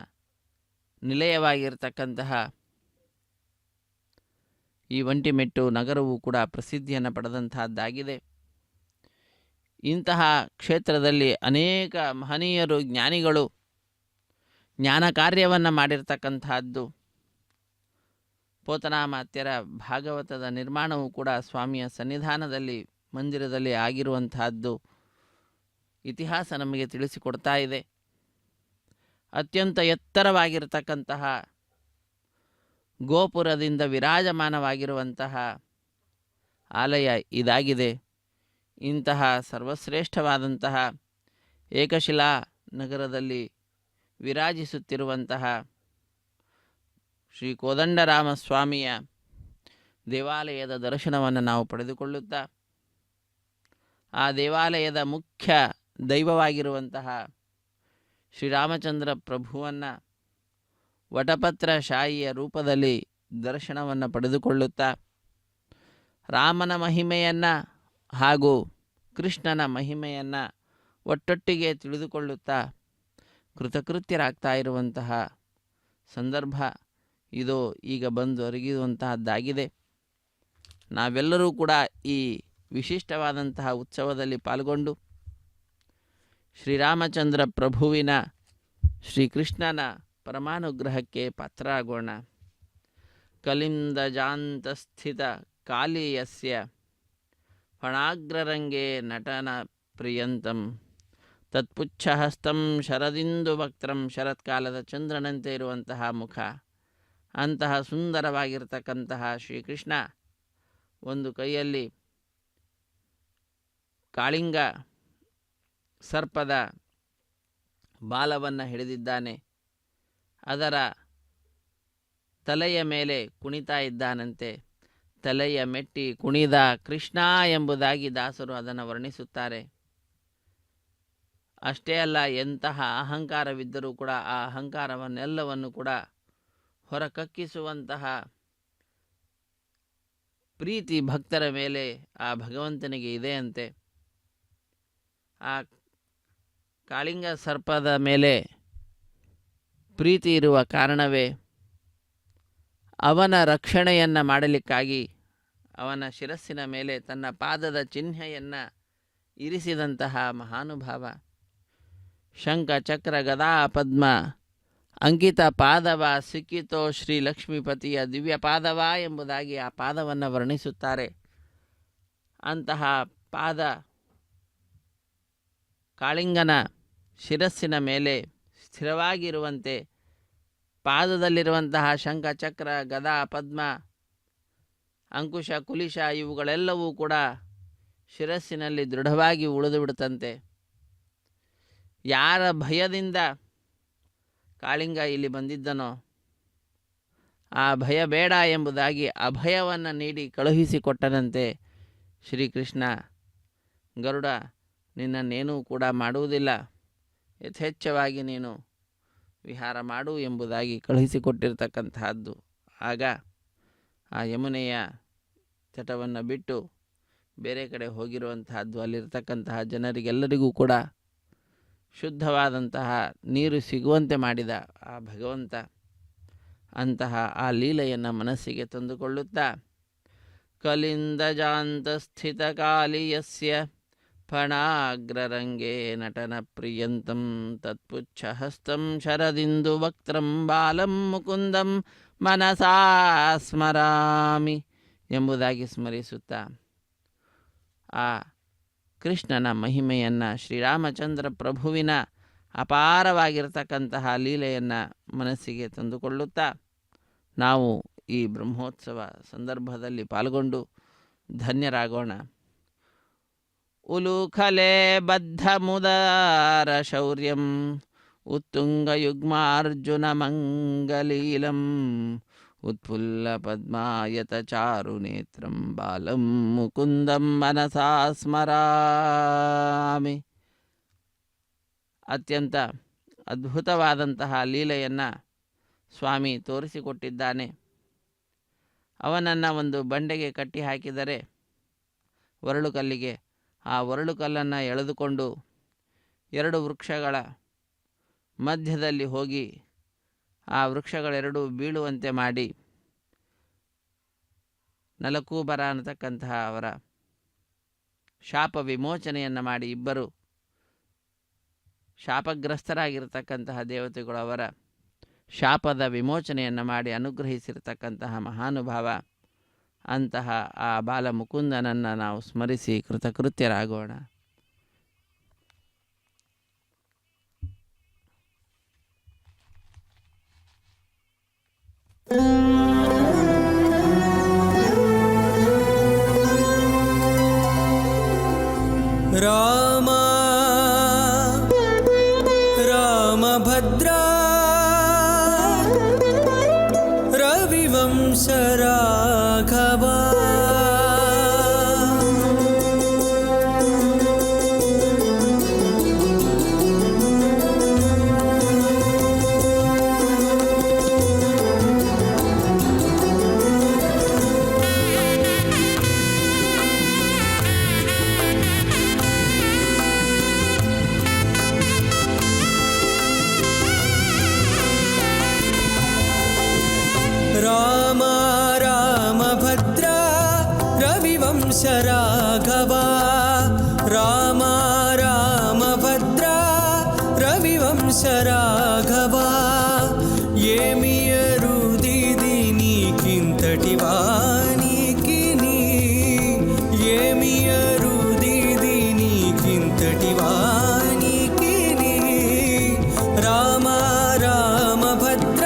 ನಿಲಯವಾಗಿರ್ತಕ್ಕಂತಹ ಈ ಒಂಟಿಮೆಟ್ಟು ನಗರವು ಕೂಡ ಪ್ರಸಿದ್ಧಿಯನ್ನು ಪಡೆದಂತಹದ್ದಾಗಿದೆ. ಇಂತಹ ಕ್ಷೇತ್ರದಲ್ಲಿ ಅನೇಕ ಮಹನೀಯರು ಜ್ಞಾನಿಗಳು ಜ್ಞಾನ ಕಾರ್ಯವನ್ನು ಮಾಡಿರ್ತಕ್ಕಂತಹದ್ದು. ಪೋತನಾಮಾತ್ಯರ ಭಾಗವತದ ನಿರ್ಮಾಣವೂ ಕೂಡ ಸ್ವಾಮಿಯ ಸನ್ನಿಧಾನದಲ್ಲಿ ಮಂದಿರದಲ್ಲಿ ಆಗಿರುವಂತಹದ್ದು ಇತಿಹಾಸ ನಮಗೆ ತಿಳಿಸಿಕೊಡ್ತಾ ಇದೆ. ಅತ್ಯಂತ ಎತ್ತರವಾಗಿರತಕ್ಕಂತಹ ಗೋಪುರದಿಂದ ವಿರಾಜಮಾನವಾಗಿರುವಂತಹ ಆಲಯ ಇದಾಗಿದೆ. ಇಂತಹ ಸರ್ವಶ್ರೇಷ್ಠವಾದಂತಹ ಏಕಶಿಲಾ ನಗರದಲ್ಲಿ ವಿರಾಜಿಸುತ್ತಿರುವಂತಹ ಶ್ರೀ ಕೋದಂಡರಾಮ ಸ್ವಾಮಿಯ ದೇವಾಲಯದ ದರ್ಶನವನ್ನು ನಾವು ಪಡೆದುಕೊಳ್ಳುತ್ತಾ ಆ ದೇವಾಲಯದ ಮುಖ್ಯ ದೈವವಾಗಿರುವಂತಹ ಶ್ರೀರಾಮಚಂದ್ರ ಪ್ರಭುವನ್ನು ವಟಪತ್ರ ಶಾಹಿಯ ರೂಪದಲ್ಲಿ ದರ್ಶನವನ್ನು ಪಡೆದುಕೊಳ್ಳುತ್ತಾ ರಾಮನ ಮಹಿಮೆಯನ್ನು ಹಾಗೂ ಕೃಷ್ಣನ ಮಹಿಮೆಯನ್ನು ಒಟ್ಟೊಟ್ಟಿಗೆ ತಿಳಿದುಕೊಳ್ಳುತ್ತಾ ಕೃತಕೃತ್ಯರಾಗ್ತಾ ಇರುವಂತಹ ಸಂದರ್ಭ ಇದು ಈಗ ಬಂದು ಅರಗಿರುವಂತಹದ್ದಾಗಿದೆ. ನಾವೆಲ್ಲರೂ ಕೂಡ ಈ ವಿಶಿಷ್ಟವಾದಂತಹ ಉತ್ಸವದಲ್ಲಿ ಪಾಲ್ಗೊಂಡು ಶ್ರೀರಾಮಚಂದ್ರ ಪ್ರಭುವಿನ ಶ್ರೀಕೃಷ್ಣನ ಪರಮಾನುಗ್ರಹಕ್ಕೆ ಪಾತ್ರರಾಗೋಣ. ಕಲಿಂದಜಾಂತಸ್ಥಿತ ಕಾಲಿಯಸ್ಯ ಫಣಾಗ್ರರಂಗೆ ನಟನ ಪ್ರಿಯಂತಂ ತತ್ಪುಚ್ಛಹಸ್ತಂ ಶರದಿಂದು ವಕ್ತ್ರಂ. ಶರತ್ಕಾಲದ ಚಂದ್ರನಂತೆ ಇರುವಂತಹ ಮುಖ, ಅಂತಹ ಸುಂದರವಾಗಿರ್ತಕ್ಕಂತಹ ಶ್ರೀಕೃಷ್ಣ ಒಂದು ಕೈಯಲ್ಲಿ ಕಾಳಿಂಗ ಸರ್ಪದ ಬಾಲವನ್ನು ಹಿಡಿದಿದ್ದಾನೆ. ಅದರ ತಲೆಯ ಮೇಲೆ ಕುಣಿತಾ ಇದ್ದಾನಂತೆ. ತಲೆಯ ಮೆಟ್ಟಿ ಕುಣಿದ ಕೃಷ್ಣ ಎಂಬುದಾಗಿ ದಾಸರು ಅದನ್ನು ವರ್ಣಿಸುತ್ತಾರೆ. ಅಷ್ಟೇ ಅಲ್ಲ, ಎಂತಹ ಅಹಂಕಾರವಿದ್ದರೂ ಕೂಡ ಆ ಅಹಂಕಾರವನ್ನೆಲ್ಲವನ್ನು ಕೂಡ ಹೊರಕಕ್ಕಿಸುವಂತಹ ಪ್ರೀತಿ ಭಕ್ತರ ಮೇಲೆ ಆ ಭಗವಂತನಿಗೆ ಇದೆಯಂತೆ. ಆ ಕಾಳಿಂಗ ಸರ್ಪದ ಮೇಲೆ ಪ್ರೀತಿ ಇರುವ ಕಾರಣವೇ ಅವನ ರಕ್ಷಣೆಯನ್ನು ಮಾಡಲಿಕ್ಕಾಗಿ ಅವನ ಶಿರಸ್ಸಿನ ಮೇಲೆ ತನ್ನ ಪಾದದ ಚಿಹ್ನೆಯನ್ನು ಇರಿಸಿದಂತಹ ಮಹಾನುಭಾವ. ಶಂಖ ಚಕ್ರ ಗದಾ ಪದ್ಮ ಅಂಕಿತ ಪಾದವ ಸಿಕ್ಕಿತೋ ಶ್ರೀ ಲಕ್ಷ್ಮೀಪತಿಯ ದಿವ್ಯ ಪಾದವ ಎಂಬುದಾಗಿ ಆ ಪಾದವನ್ನು ವರ್ಣಿಸುತ್ತಾರೆ. ಅಂತಹ ಪಾದ ಕಾಳಿಂಗನ ಶಿರಸ್ಸಿನ ಮೇಲೆ ಸ್ಥಿರವಾಗಿರುವಂತೆ ಪಾದದಲ್ಲಿರುವಂತಹ ಶಂಖ ಚಕ್ರ ಗದಾ ಪದ್ಮ ಅಂಕುಶ ಕುಲಿಶ ಇವುಗಳೆಲ್ಲವೂ ಕೂಡ ಶಿರಸ್ಸಿನಲ್ಲಿ ದೃಢವಾಗಿ ಉಳಿದು ಬಿಡುತ್ತಂತೆ. ಯಾರ ಭಯದಿಂದ ಕಾಳಿಂಗ ಇಲ್ಲಿ ಬಂದಿದ್ದನೋ ಆ ಭಯ ಬೇಡ ಎಂಬುದಾಗಿ ಅಭಯವನ್ನು ನೀಡಿ ಕಳುಹಿಸಿಕೊಟ್ಟನಂತೆ ಶ್ರೀಕೃಷ್ಣ. ಗರುಡ, ನಿನ್ನನ್ನೇನೂ ಕೂಡ ಮಾಡುವುದಿಲ್ಲ, ಯಥೇಚ್ಛವಾಗಿ ನೀನು ವಿಹಾರ ಮಾಡು ಎಂಬುದಾಗಿ ಕಳುಹಿಸಿಕೊಟ್ಟಿರ್ತಕ್ಕಂತಹದ್ದು. ಆಗ ಆ ಯಮುನೆಯ ತಟವನ್ನು ಬಿಟ್ಟು ಬೇರೆ ಕಡೆ ಹೋಗಿರುವಂತಹದ್ದು. ಅಲ್ಲಿರ್ತಕ್ಕಂತಹ ಜನರಿಗೆಲ್ಲರಿಗೂ ಕೂಡ ಶುದ್ಧವಾದಂತಹ ನೀರು ಸಿಗುವಂತೆ ಮಾಡಿದ ಆ ಭಗವಂತ ಅಂತಹ ಆ ಲೀಲೆಯನ್ನು ಮನಸ್ಸಿಗೆ ತಂದುಕೊಳ್ಳುತ್ತಾ ಕಲಿಂದಜಾಂತಸ್ಥಿತ ಕಾಲಿಯಸ್ಯ ಫಣಾಗ್ರರಂಗೆ ನಟನ ಪ್ರಿಯಂತಂ ತತ್ಪುಚ್ಛಹಸ್ತಂ ಶರದಿಂದು ವಕ್ತ್ರಂ ಬಾಲಂ ಮುಕುಂದಂ ಮನಸಾ ಸ್ಮರಾಮಿ ಎಂಬುದಾಗಿ ಸ್ಮರಿಸುತ್ತಾ ಆ ಕೃಷ್ಣನ ಮಹಿಮೆಯನ್ನು, ಶ್ರೀರಾಮಚಂದ್ರ ಪ್ರಭುವಿನ ಅಪಾರವಾಗಿರತಕ್ಕಂತಹ ಲೀಲೆಯನ್ನು ಮನಸ್ಸಿಗೆ ತಂದುಕೊಳ್ಳುತ್ತಾ ನಾವು ಈ ಬ್ರಹ್ಮೋತ್ಸವ ಸಂದರ್ಭದಲ್ಲಿ ಪಾಲ್ಗೊಂಡು ಧನ್ಯರಾಗೋಣ. ಉಲೂಖಲೆ ಬದ್ಧ ಮುದಾರ ಶೌರ್ಯಂ ಉತ್ತುಂಗಯುಗ್ಮಾರ್ಜುನ ಮಂಗಲೀಲಂ ಉತ್ಫುಲ್ಲ ಪದ್ಮಾಯತ ಚಾರು ನೇತ್ರಂ ಬಾಲಂ ಮುಕುಂದಂ ಮನಸಾ ಸ್ಮರಾಮಿ. ಅತ್ಯಂತ ಅದ್ಭುತವಾದಂತಹ ಲೀಲೆಯನ್ನು ಸ್ವಾಮಿ ತೋರಿಸಿಕೊಟ್ಟಿದ್ದಾನೆ. ಅವನನ್ನು ಒಂದು ಬಂಡೆಗೆ ಕಟ್ಟಿ ಹಾಕಿದರೆ ಒರಳು ಕಲ್ಲಿಗೆ, ಆ ಒರಳು ಕಲ್ಲನ್ನು ಎಳೆದುಕೊಂಡು ಎರಡು ವೃಕ್ಷಗಳ ಮಧ್ಯದಲ್ಲಿ ಹೋಗಿ ಆ ವೃಕ್ಷಗಳೆರಡೂ ಬೀಳುವಂತೆ ಮಾಡಿ ನಲಕೂಬರ ಅನ್ನತಕ್ಕಂತಹ ಅವರ ಶಾಪ ವಿಮೋಚನೆಯನ್ನು ಮಾಡಿ ಇಬ್ಬರು ಶಾಪಗ್ರಸ್ತರಾಗಿರ್ತಕ್ಕಂತಹ ದೇವತೆಗಳು ಅವರ ಶಾಪದ ವಿಮೋಚನೆಯನ್ನು ಮಾಡಿ ಅನುಗ್ರಹಿಸಿರ್ತಕ್ಕಂತಹ ಮಹಾನುಭಾವ. ಅಂತಹ ಆ ಬಾಲಮುಕುಂದನನ್ನು ನಾವು ಸ್ಮರಿಸಿ ಕೃತಕೃತ್ಯರಾಗೋಣ. ರಾಮ ರಾಮಭದ್ರ ರವಿವಂಶ ರಾಘವ ರಾಮ ರಾಮಭದ್ರ ರವಿವಂಶ ರಾಘವ ರಾಮ ರಾಮಭದ್ರ ರವಿವಂಶ ರಾಘವ ఏమియరు దిది నీకింతటి వానికిని ఏమియరు దిది నీకింతటి వానికిని రామ రామభద్ర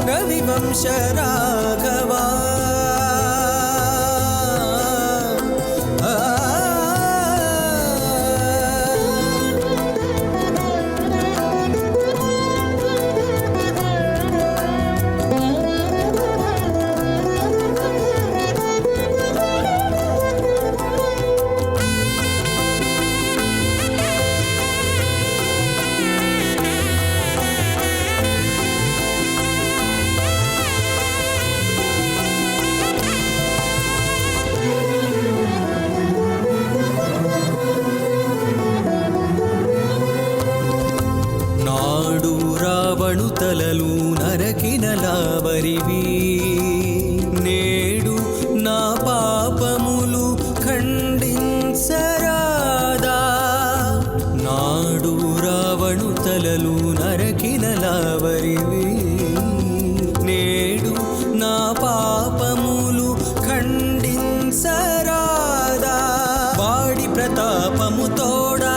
రవివంశ రాఘవ నాడు రావణు తలలు నరకినలావరివి నేడు నా పాపములు ఖండించరాదా నాడు రావణు తలలు నరకినలావరివి నేడు నా పాపములు ఖండించరాదా వాడి ప్రతాపము తోడా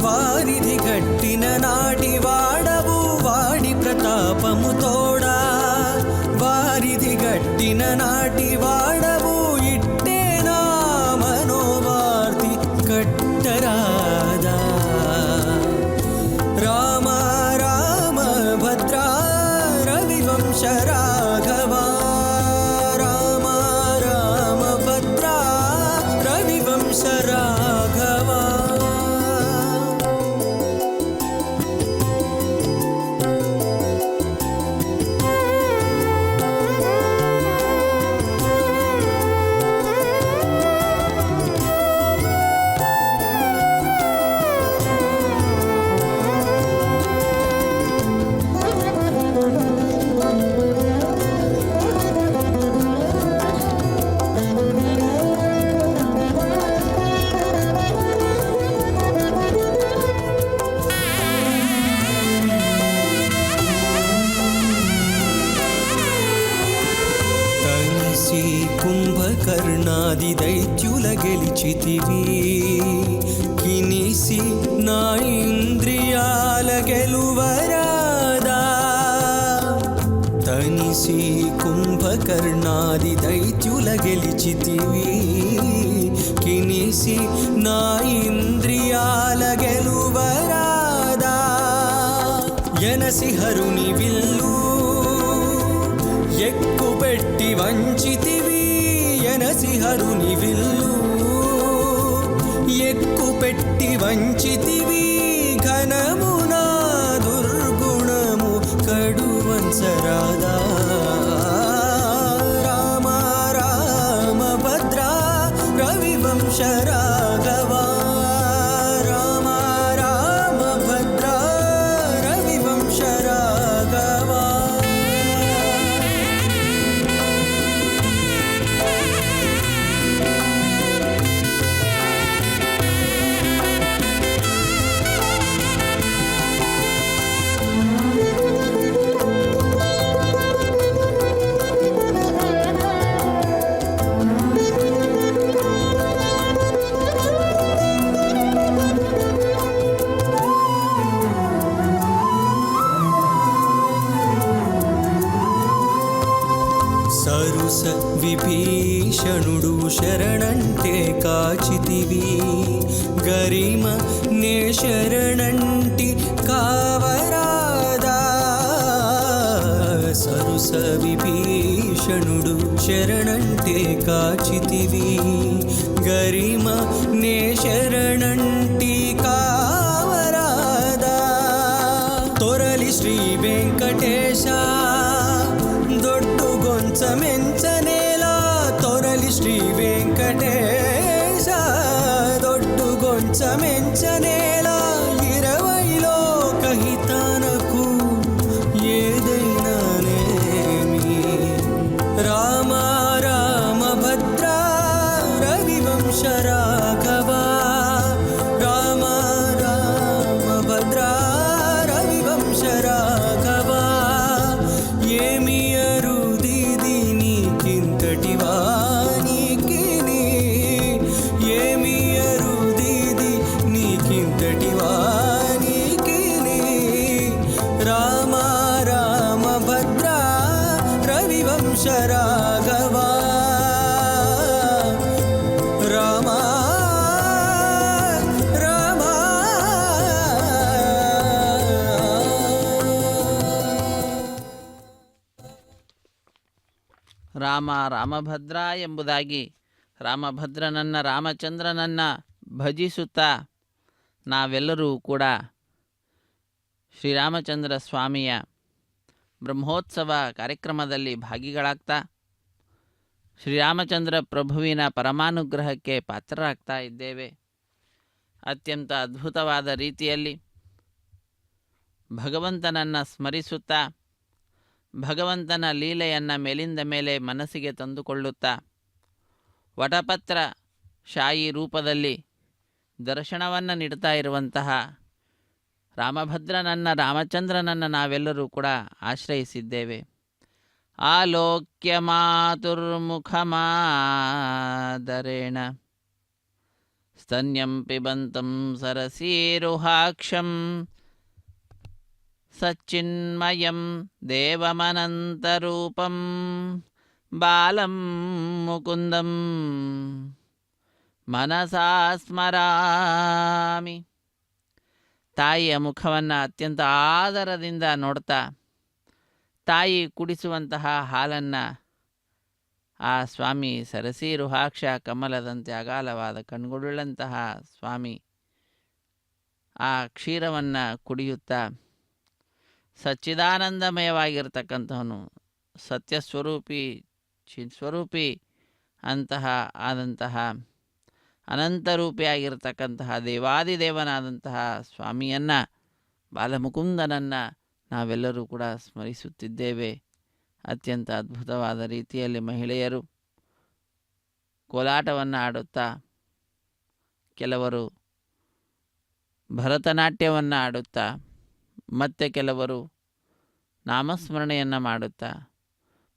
వారిధి గట్టిన నాటి వాడవు వాడి ప్రతాపము తోడా వారిధి గట్టిన నాటి వాడవు ఇట్టే నా మనోవార్తి కట్టరాదా రామ రామ భద్ర రవివంశ రాఘవ రామ రామ భద్ర రవివంశ రాఘవ తనిసి కుంభకర్ణాది దైత్యుల గెలిచితివి కినిసి నా ఇంద్రియాల గెలువరాదా తనిసి కుంభకర్ణాది దైత్యుల గెలిచితివి కినిసి నా ఇంద్రియాల గెలువరాదా ఎనసి హరుని విల్లు ఎక్కుపెట్టి వంచితివి ఎనసి హరుని విల్లు ఎక్కుపెట్టి వంచితివి ఘనమున దుర్గుణము కడువంచరాదా రామ రామ భద్ర రవివంశ రాఘవ రామ రామ భద్ర రవివంశ రాఘవ సరుస విభీషణుడు శరణంటే కాచితివి గరిమ నే శరణంటి కావరాదా సరుస విభీషణుడు శరణంటే కాచితివి గరిమ నే శరణంటి కావరాదా తొరలి శ్రీ వెంకటేశ దొడ్డు గొంచమెంచనేలా తొరలి శ్రీ వెంకటేశ దొడ్డు గొంచమెంచనేలా 20 లోకహితానకు ఏదైనానేమి రామ రామ భద్ర రవివంశ రాఘవ రామ రామ భద్ర రవివంశ రాఘవ ఏమి అరుదిది నీకింతటి వానికిని ఏమి అరుదిది నీకింతటి వానికిని రామ రామ భద్ర రవివంశ రాఘవ రామ రామ ರಾಮ ರಾಮಭದ್ರ ಎಂಬುದಾಗಿ ರಾಮಭದ್ರನನ್ನ ರಾಮಚಂದ್ರನನ್ನ ಭಜಿಸುತ್ತಾ ನಾವೆಲ್ಲರೂ ಕೂಡ ಶ್ರೀರಾಮಚಂದ್ರ ಸ್ವಾಮಿಯ ಬ್ರಹ್ಮೋತ್ಸವ ಕಾರ್ಯಕ್ರಮದಲ್ಲಿ ಭಾಗಿಗಳಾಗ್ತಾ ಶ್ರೀರಾಮಚಂದ್ರ ಪ್ರಭುವಿನ ಪರಮಾನುಗ್ರಹಕ್ಕೆ ಪಾತ್ರರಾಗ್ತಾ ಇದ್ದೇವೆ. ಅತ್ಯಂತ ಅದ್ಭುತವಾದ ರೀತಿಯಲ್ಲಿ ಭಗವಂತನನ್ನು ಸ್ಮರಿಸುತ್ತಾ ಭಗವಂತನ ಲೀಲೆಯನ್ನು ಮೇಲಿಂದ ಮೇಲೆ ಮನಸ್ಸಿಗೆ ತಂದುಕೊಳ್ಳುತ್ತಾ ವಟಪತ್ರ ಶಾಯಿ ರೂಪದಲ್ಲಿ ದರ್ಶನವನ್ನು ನೀಡ್ತಾ ಇರುವಂತಹ ರಾಮಭದ್ರನನ್ನ ರಾಮಚಂದ್ರನನ್ನು ನಾವೆಲ್ಲರೂ ಕೂಡ ಆಶ್ರಯಿಸಿದ್ದೇವೆ. ಆಲೋಕ್ಯ ಮಾತುರ್ಮುಖಮಾದರೇಣ ಸ್ತನ್ಯಂ ಪಿಬಂತಂ ಸರಸೀರುಹಾಕ್ಷಂ ಸಚ್ಚಿನ್ಮಯಂ ದೇವಮನಂತರೂಪಂ ಬಾಲಂ ಮುಕುಂದಂ ಮನಸಾ ಸ್ಮರಾಮಿ. ತಾಯಿಯ ಮುಖವನ್ನು ಅತ್ಯಂತ ಆದರದಿಂದ ನೋಡ್ತಾ ತಾಯಿ ಕುಡಿಸುವಂತಹ ಹಾಲನ್ನು ಆ ಸ್ವಾಮಿ ಸರಸೀರುಹಾಕ್ಷ ಕಮಲದಂತೆ ಅಗಾಲವಾದ ಕಣ್ಗುಳುಳ್ಳಂತಹ ಸ್ವಾಮಿ ಆ ಕ್ಷೀರವನ್ನು ಕುಡಿಯುತ್ತಾ ಸಚ್ಚಿದಾನಂದಮಯವಾಗಿರ್ತಕ್ಕಂಥವನು ಸತ್ಯಸ್ವರೂಪಿ ಚಿತ್ಸ್ವರೂಪಿ ಆದಂತಹ ಅನಂತರೂಪಿಯಾಗಿರ್ತಕ್ಕಂತಹ ದೇವಾದಿದೇವನಾದಂತಹ ಸ್ವಾಮಿಯನ್ನು ಬಾಲಮುಕುಂದನನ್ನು ನಾವೆಲ್ಲರೂ ಕೂಡ ಸ್ಮರಿಸುತ್ತಿದ್ದೇವೆ. ಅತ್ಯಂತ ಅದ್ಭುತವಾದ ರೀತಿಯಲ್ಲಿ ಮಹಿಳೆಯರು ಕೋಲಾಟವನ್ನು ಆಡುತ್ತಾ, ಕೆಲವರು ಭರತನಾಟ್ಯವನ್ನು ಆಡುತ್ತಾ, ಮತ್ತು ಕೆಲವರು ನಾಮಸ್ಮರಣೆಯನ್ನು ಮಾಡುತ್ತಾ,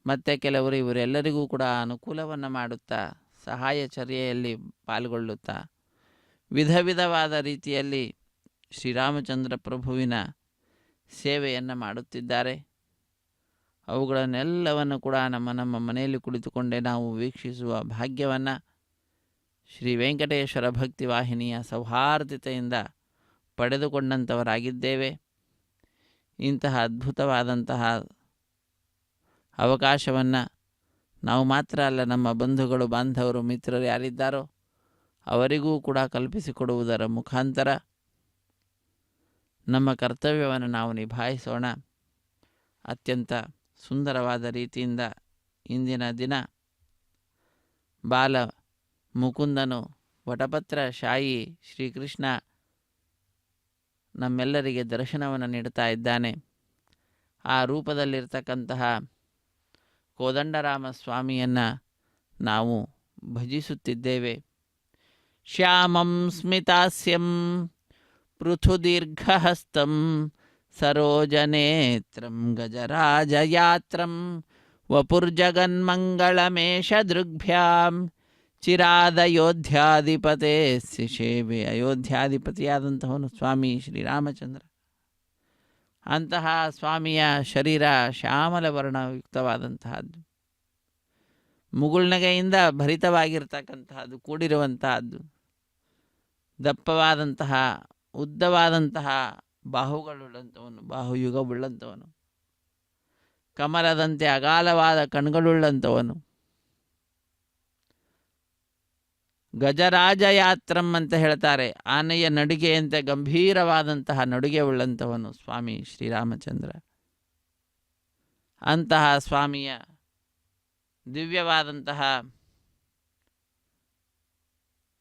ಮತ್ತು ಕೆಲವರು ಇವರೆಲ್ಲರಿಗೂ ಕೂಡ ಅನುಕೂಲವನ್ನು ಮಾಡುತ್ತಾ ಸಹಾಯ ಚರ್ಯೆಯಲ್ಲಿ ಪಾಲ್ಗೊಳ್ಳುತ್ತಾ ವಿಧ ವಿಧವಾದ ರೀತಿಯಲ್ಲಿ ಶ್ರೀರಾಮಚಂದ್ರ ಪ್ರಭುವಿನ ಸೇವೆಯನ್ನು ಮಾಡುತ್ತಿದ್ದಾರೆ. ಅವುಗಳನ್ನೆಲ್ಲವನ್ನು ಕೂಡ ನಮ್ಮ ಮನೆಯಲ್ಲಿ ಕುಳಿತುಕೊಂಡೇ ನಾವು ವೀಕ್ಷಿಸುವ ಭಾಗ್ಯವನ್ನು ಶ್ರೀ ವೆಂಕಟೇಶ್ವರ ಭಕ್ತಿ ವಾಹಿನಿಯ ಸೌಹಾರ್ದತೆಯಿಂದ ಪಡೆದುಕೊಂಡಂಥವರಾಗಿದ್ದೇವೆ. ಇಂತಹ ಅದ್ಭುತವಾದಂತಹ ಅವಕಾಶವನ್ನು ನಾವು ಮಾತ್ರ ಅಲ್ಲ, ನಮ್ಮ ಬಂಧುಗಳು ಬಾಂಧವರು ಮಿತ್ರರು ಯಾರಿದ್ದಾರೋ ಅವರಿಗೂ ಕೂಡ ಕಲ್ಪಿಸಿಕೊಡುವುದರ ಮುಖಾಂತರ ನಮ್ಮ ಕರ್ತವ್ಯವನ್ನು ನಾವು ನಿಭಾಯಿಸೋಣ. ಅತ್ಯಂತ ಸುಂದರವಾದ ರೀತಿಯಿಂದ ಇಂದಿನ ದಿನ ಬಾಲ ಮುಕುಂದನು ವಟಪತ್ರ ಶಾಯಿ ಶ್ರೀಕೃಷ್ಣ ನಮ್ಮೆಲ್ಲರಿಗೆ ದರ್ಶನವನ್ನು ನೀಡುತ್ತಾ ಇದ್ದಾನೆ. ಆ ರೂಪದಲ್ಲಿರ್ತಕ್ಕಂತಹ ಕೋದಂಡರಾಮ ಸ್ವಾಮಿಯನ್ನು ನಾವು ಭಜಿಸುತ್ತಿದ್ದೇವೆ. ಶ್ಯಾಮಂ ಸ್ಮಿತಾಸ್ಯಂ ಪೃಥುದೀರ್ಘಹಸ್ತಂ ಸರೋಜನೇತ್ರಂ ಗಜರಾಜಯಾತ್ರಂ ವಪುರ್ಜಗನ್ಮಂಗಳಮೇಷದೃಗ್ಭ್ಯಾಂ ಚಿರಾದಯೋಧ್ಯಾಧಿಪತೆ ಸೇವೆ. ಅಯೋಧ್ಯಾಧಿಪತಿಯಾದಂತಹವನು ಸ್ವಾಮಿ ಶ್ರೀರಾಮಚಂದ್ರ. ಅಂತಹ ಸ್ವಾಮಿಯ ಶರೀರ ಶ್ಯಾಮಲ ವರ್ಣಯುಕ್ತವಾದಂತಹದ್ದು. ಮುಗುಳ್ನಗೆಯಿಂದ ಭರಿತವಾಗಿರ್ತಕ್ಕಂತಹದ್ದು, ಕೂಡಿರುವಂತಹದ್ದು, ದಪ್ಪವಾದಂತಹ ಉದ್ದವಾದಂತಹ ಬಾಹುಗಳುಳ್ಳಂಥವನು, ಬಾಹುಯುಗವುಳ್ಳಂಥವನು, ಕಮಲದಂತೆ ಅಗಾಲವಾದ ಕಣ್ಗಳುಳ್ಳಂಥವನು, ಗಜರಾಜ ಯಾತ್ರಂ ಅಂತ ಹೇಳ್ತಾರೆ, ಆನೆಯ ನಡಿಗೆಯಂತೆ ಗಂಭೀರವಾದಂತಹ ನಡುಗೆ ಉಳ್ಳಂಥವನು ಸ್ವಾಮಿ ಶ್ರೀರಾಮಚಂದ್ರ. ಅಂತಹ ಸ್ವಾಮಿಯ ದಿವ್ಯವಾದಂತಹ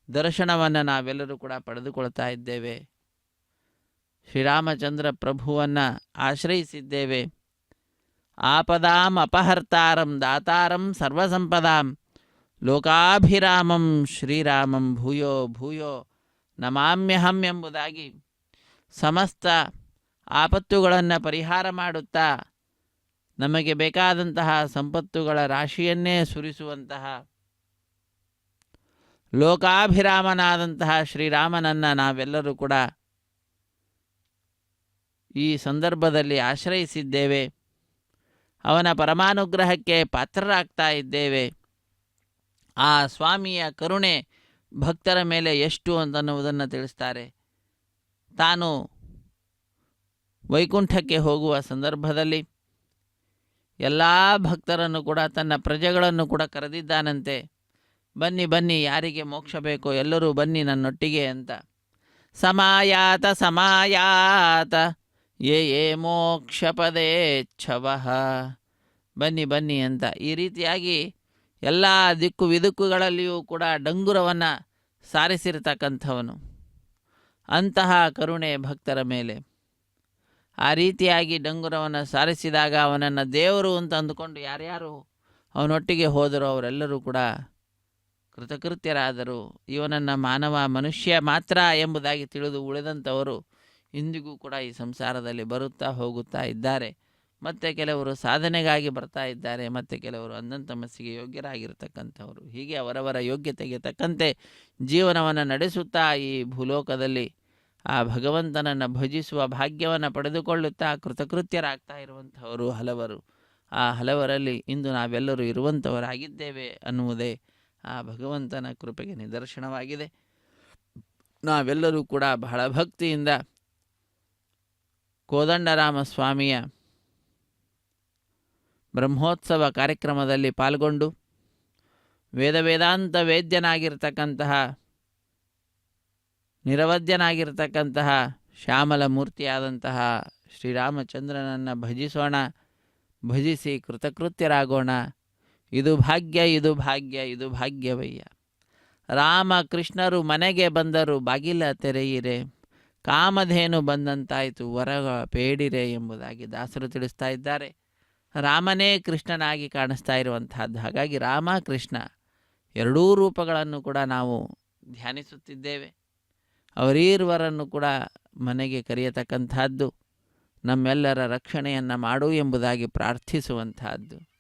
ದರ್ಶನವನ್ನು ನಾವೆಲ್ಲರೂ ಕೂಡ ಪಡೆದುಕೊಳ್ತಾ ಇದ್ದೇವೆ. ಶ್ರೀರಾಮಚಂದ್ರ ಪ್ರಭುವನ್ನು ಆಶ್ರಯಿಸಿದ್ದೇವೆ. ಆಪದಾಂ ಅಪಹರ್ತಾರಂ ದಾತಾರಂ ಸರ್ವಸಂಪದಾಂ ಲೋಕಾಭಿರಾಮಂ ಶ್ರೀರಾಮಂ ಭೂಯೋ ಭೂಯೋ ನಮಾಮ್ಯಹಂ ಎಂಬುದಾಗಿ ಸಮಸ್ತ ಆಪತ್ತುಗಳನ್ನು ಪರಿಹಾರ ಮಾಡುತ್ತಾ ನಮಗೆ ಬೇಕಾದಂತಹ ಸಂಪತ್ತುಗಳ ರಾಶಿಯನ್ನೇ ಸುರಿಸುವಂತಹ ಲೋಕಾಭಿರಾಮನಾದಂತಹ ಶ್ರೀರಾಮನನ್ನು ನಾವೆಲ್ಲರೂ ಕೂಡ ಈ ಸಂದರ್ಭದಲ್ಲಿ ಆಶ್ರಯಿಸಿದ್ದೇವೆ. ಅವನ ಪರಮಾನುಗ್ರಹಕ್ಕೆ ಪಾತ್ರರಾಗ್ತಾ ಇದ್ದೇವೆ. ಆ ಸ್ವಾಮಿಯ ಕರುಣೆ ಭಕ್ತರ ಮೇಲೆ ಎಷ್ಟು ಅಂತನ್ನುವುದನ್ನು ತಿಳಿಸ್ತಾರೆ. ತಾನು ವೈಕುಂಠಕ್ಕೆ ಹೋಗುವ ಸಂದರ್ಭದಲ್ಲಿ ಎಲ್ಲ ಭಕ್ತರನ್ನು ಕೂಡ, ತನ್ನ ಪ್ರಜೆಗಳನ್ನು ಕೂಡ ಕರೆದಿದ್ದಾನಂತೆ. ಬನ್ನಿ ಬನ್ನಿ, ಯಾರಿಗೆ ಮೋಕ್ಷ ಬೇಕೋ ಎಲ್ಲರೂ ಬನ್ನಿ ನನ್ನೊಟ್ಟಿಗೆ ಅಂತ. ಸಮಾಯಾತ ಸಮಾಯಾತ ಯೇ ಮೋಕ್ಷಪದೇಚ್ಛವಃ, ಬನ್ನಿ ಬನ್ನಿ ಅಂತ ಈ ರೀತಿಯಾಗಿ ಎಲ್ಲ ದಿಕ್ಕು ವಿದುಕ್ಕುಗಳಲ್ಲಿಯೂ ಕೂಡ ಡಂಗುರವನ್ನು ಸಾರಿಸಿರ್ತಕ್ಕಂಥವನು. ಅಂತಹ ಕರುಣೆ ಭಕ್ತರ ಮೇಲೆ. ಆ ರೀತಿಯಾಗಿ ಡಂಗುರವನ್ನು ಸಾರಿಸಿದಾಗ ಅವನನ್ನು ದೇವರು ಅಂತ ಅಂದುಕೊಂಡು ಯಾರ್ಯಾರು ಅವನೊಟ್ಟಿಗೆ ಹೋದರೋ ಅವರೆಲ್ಲರೂ ಕೂಡ ಕೃತಕೃತ್ಯರಾದರು. ಇವನನ್ನು ಮಾನವ ಮನುಷ್ಯ ಮಾತ್ರ ಎಂಬುದಾಗಿ ತಿಳಿದು ಉಳಿದಂಥವರು ಇಂದಿಗೂ ಕೂಡ ಈ ಸಂಸಾರದಲ್ಲಿ ಬರುತ್ತಾ ಹೋಗುತ್ತಾ ಇದ್ದಾರೆ. ಮತ್ತು ಕೆಲವರು ಸಾಧನೆಗಾಗಿ ಬರ್ತಾ ಇದ್ದಾರೆ, ಮತ್ತು ಕೆಲವರು ಅಂಧಂತಮಸ್ಸಿಗೆ ಯೋಗ್ಯರಾಗಿರ್ತಕ್ಕಂಥವರು. ಹೀಗೆ ಅವರವರ ಯೋಗ್ಯತೆಗೆ ತಕ್ಕಂತೆ ಜೀವನವನ್ನು ನಡೆಸುತ್ತಾ ಈ ಭೂಲೋಕದಲ್ಲಿ ಆ ಭಗವಂತನನ್ನು ಭಜಿಸುವ ಭಾಗ್ಯವನ್ನು ಪಡೆದುಕೊಳ್ಳುತ್ತಾ ಕೃತಕೃತ್ಯರಾಗ್ತಾ ಇರುವಂಥವರು ಹಲವರು. ಆ ಹಲವರಲ್ಲಿ ಇಂದು ನಾವೆಲ್ಲರೂ ಇರುವಂಥವರಾಗಿದ್ದೇವೆ ಅನ್ನುವುದೇ ಆ ಭಗವಂತನ ಕೃಪೆಗೆ ನಿದರ್ಶನವಾಗಿದೆ. ನಾವೆಲ್ಲರೂ ಕೂಡ ಬಹಳ ಭಕ್ತಿಯಿಂದ ಕೋದಂಡರಾಮ ಸ್ವಾಮಿಯ ಬ್ರಹ್ಮೋತ್ಸವ ಕಾರ್ಯಕ್ರಮದಲ್ಲಿ ಪಾಲ್ಗೊಂಡು ವೇದಾಂತ ವೇದ್ಯನಾಗಿರ್ತಕ್ಕಂತಹ, ನಿರವದ್ಯನಾಗಿರ್ತಕ್ಕಂತಹ ಶ್ಯಾಮಲ ಮೂರ್ತಿಯಾದಂತಹ ಶ್ರೀರಾಮಚಂದ್ರನನ್ನು ಭಜಿಸೋಣ, ಭಜಿಸಿ ಕೃತಕೃತ್ಯರಾಗೋಣ. ಇದು ಭಾಗ್ಯ, ಇದು ಭಾಗ್ಯ, ಇದು ಭಾಗ್ಯವಯ್ಯ. ರಾಮಕೃಷ್ಣರು ಮನೆಗೆ ಬಂದರು ಬಾಗಿಲ ತೆರೆಯಿರೆ, ಕಾಮಧೇನು ಬಂದಂತಾಯಿತು ವರಗ ಬೇಡಿರೆ ಎಂಬುದಾಗಿ ದಾಸರು ತಿಳಿಸ್ತಾ ಇದ್ದಾರೆ. ರಾಮನೇ ಕೃಷ್ಣನಾಗಿ ಕಾಣಿಸ್ತಾ ಇರುವಂತಹದ್ದು. ಹಾಗಾಗಿ ರಾಮ ಕೃಷ್ಣ ಎರಡೂ ರೂಪಗಳನ್ನು ಕೂಡ ನಾವು ಧ್ಯಾನಿಸುತ್ತಿದ್ದೇವೆ. ಅವರೀರ್ವರನ್ನು ಕೂಡ ಮನೆಗೆ ಕರೆಯತಕ್ಕಂಥದ್ದು, ನಮ್ಮೆಲ್ಲರ ರಕ್ಷಣೆಯನ್ನು ಮಾಡು ಎಂಬುದಾಗಿ ಪ್ರಾರ್ಥಿಸುವಂತಹದ್ದು.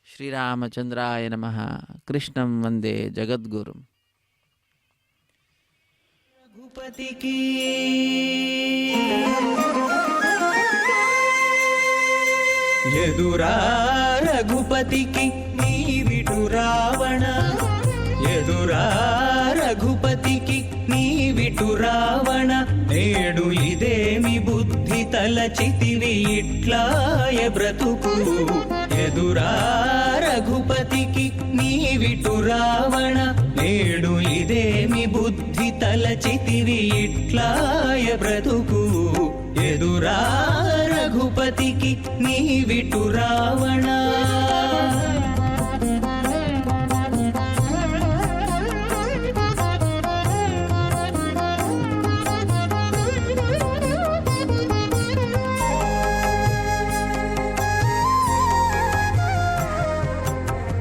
ಶ್ರೀರಾಮಚಂದ್ರಾಯ ನಮಃ. ಕೃಷ್ಣಂ ವಂದೇ ಜಗದ್ಗುರುಂ. रघुपति की ಎದುರಾ ರಘುಪತಿకి ನೀವಿಡು ರಾವಣ, ಎದುರಾ ರಘುಪತಿకి ನೀವಿಡು ರಾವಣ, నేడు ఇదేమి బుద్ధి తలచితివి ఇట్లాయ బ్రతుకు, ఎదురా రఘుపతికి నీవిటు రావణ, నేడు ఇదేమి బుద్ధి తలచితివి ఇట్లాయ బ్రతుకు, ఎదురా రఘుపతికి నీవిటు రావణ.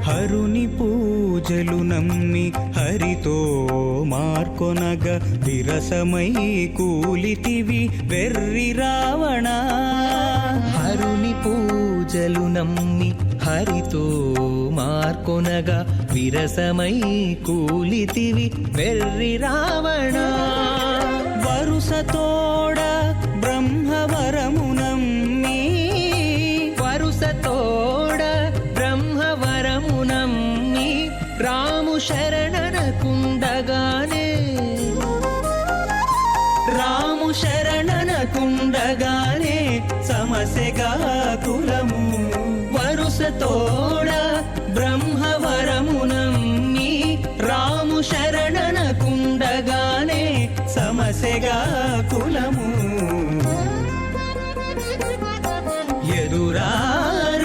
హరుని పూజలు నమ్మి హరితో మార్కొనగ విరసమై కూలితివి వెర్రి రావణ, హరుని పూజలు నమ్మి హరితో మార్కొనగ విరసమై కూలితివి వెర్రి రావణ, వరుసతోడ బ్రహ్మవరము నమ్మి, వరుసతోడ బ్రహ్మవరం శరణన కుండగానే రాము శరణన కుండగానే సమసెగా కులము వరుసతోడ బ్రహ్మవరమునమ్మి రాము శరణన కుండగానే సమసెగా కులము ఎదురా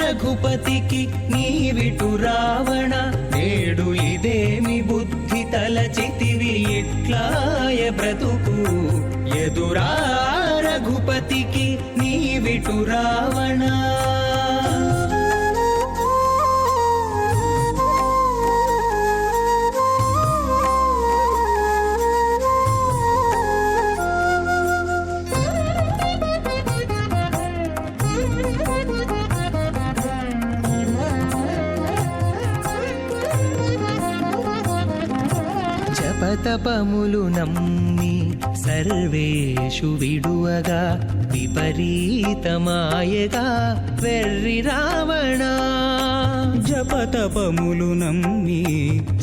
రఘుపతికి నీవిటు రావణ నేడు ఇదేమి బుద్ధి తలచితివి ఇట్లాయ బ్రతుకు ఎదురా రఘుపతికి నీవిటు రావణ జపతపములు నమ్మి సర్వేషు విడువగా విపరీతమాయగా వెర్రి రావణ జపతపములు నమ్మి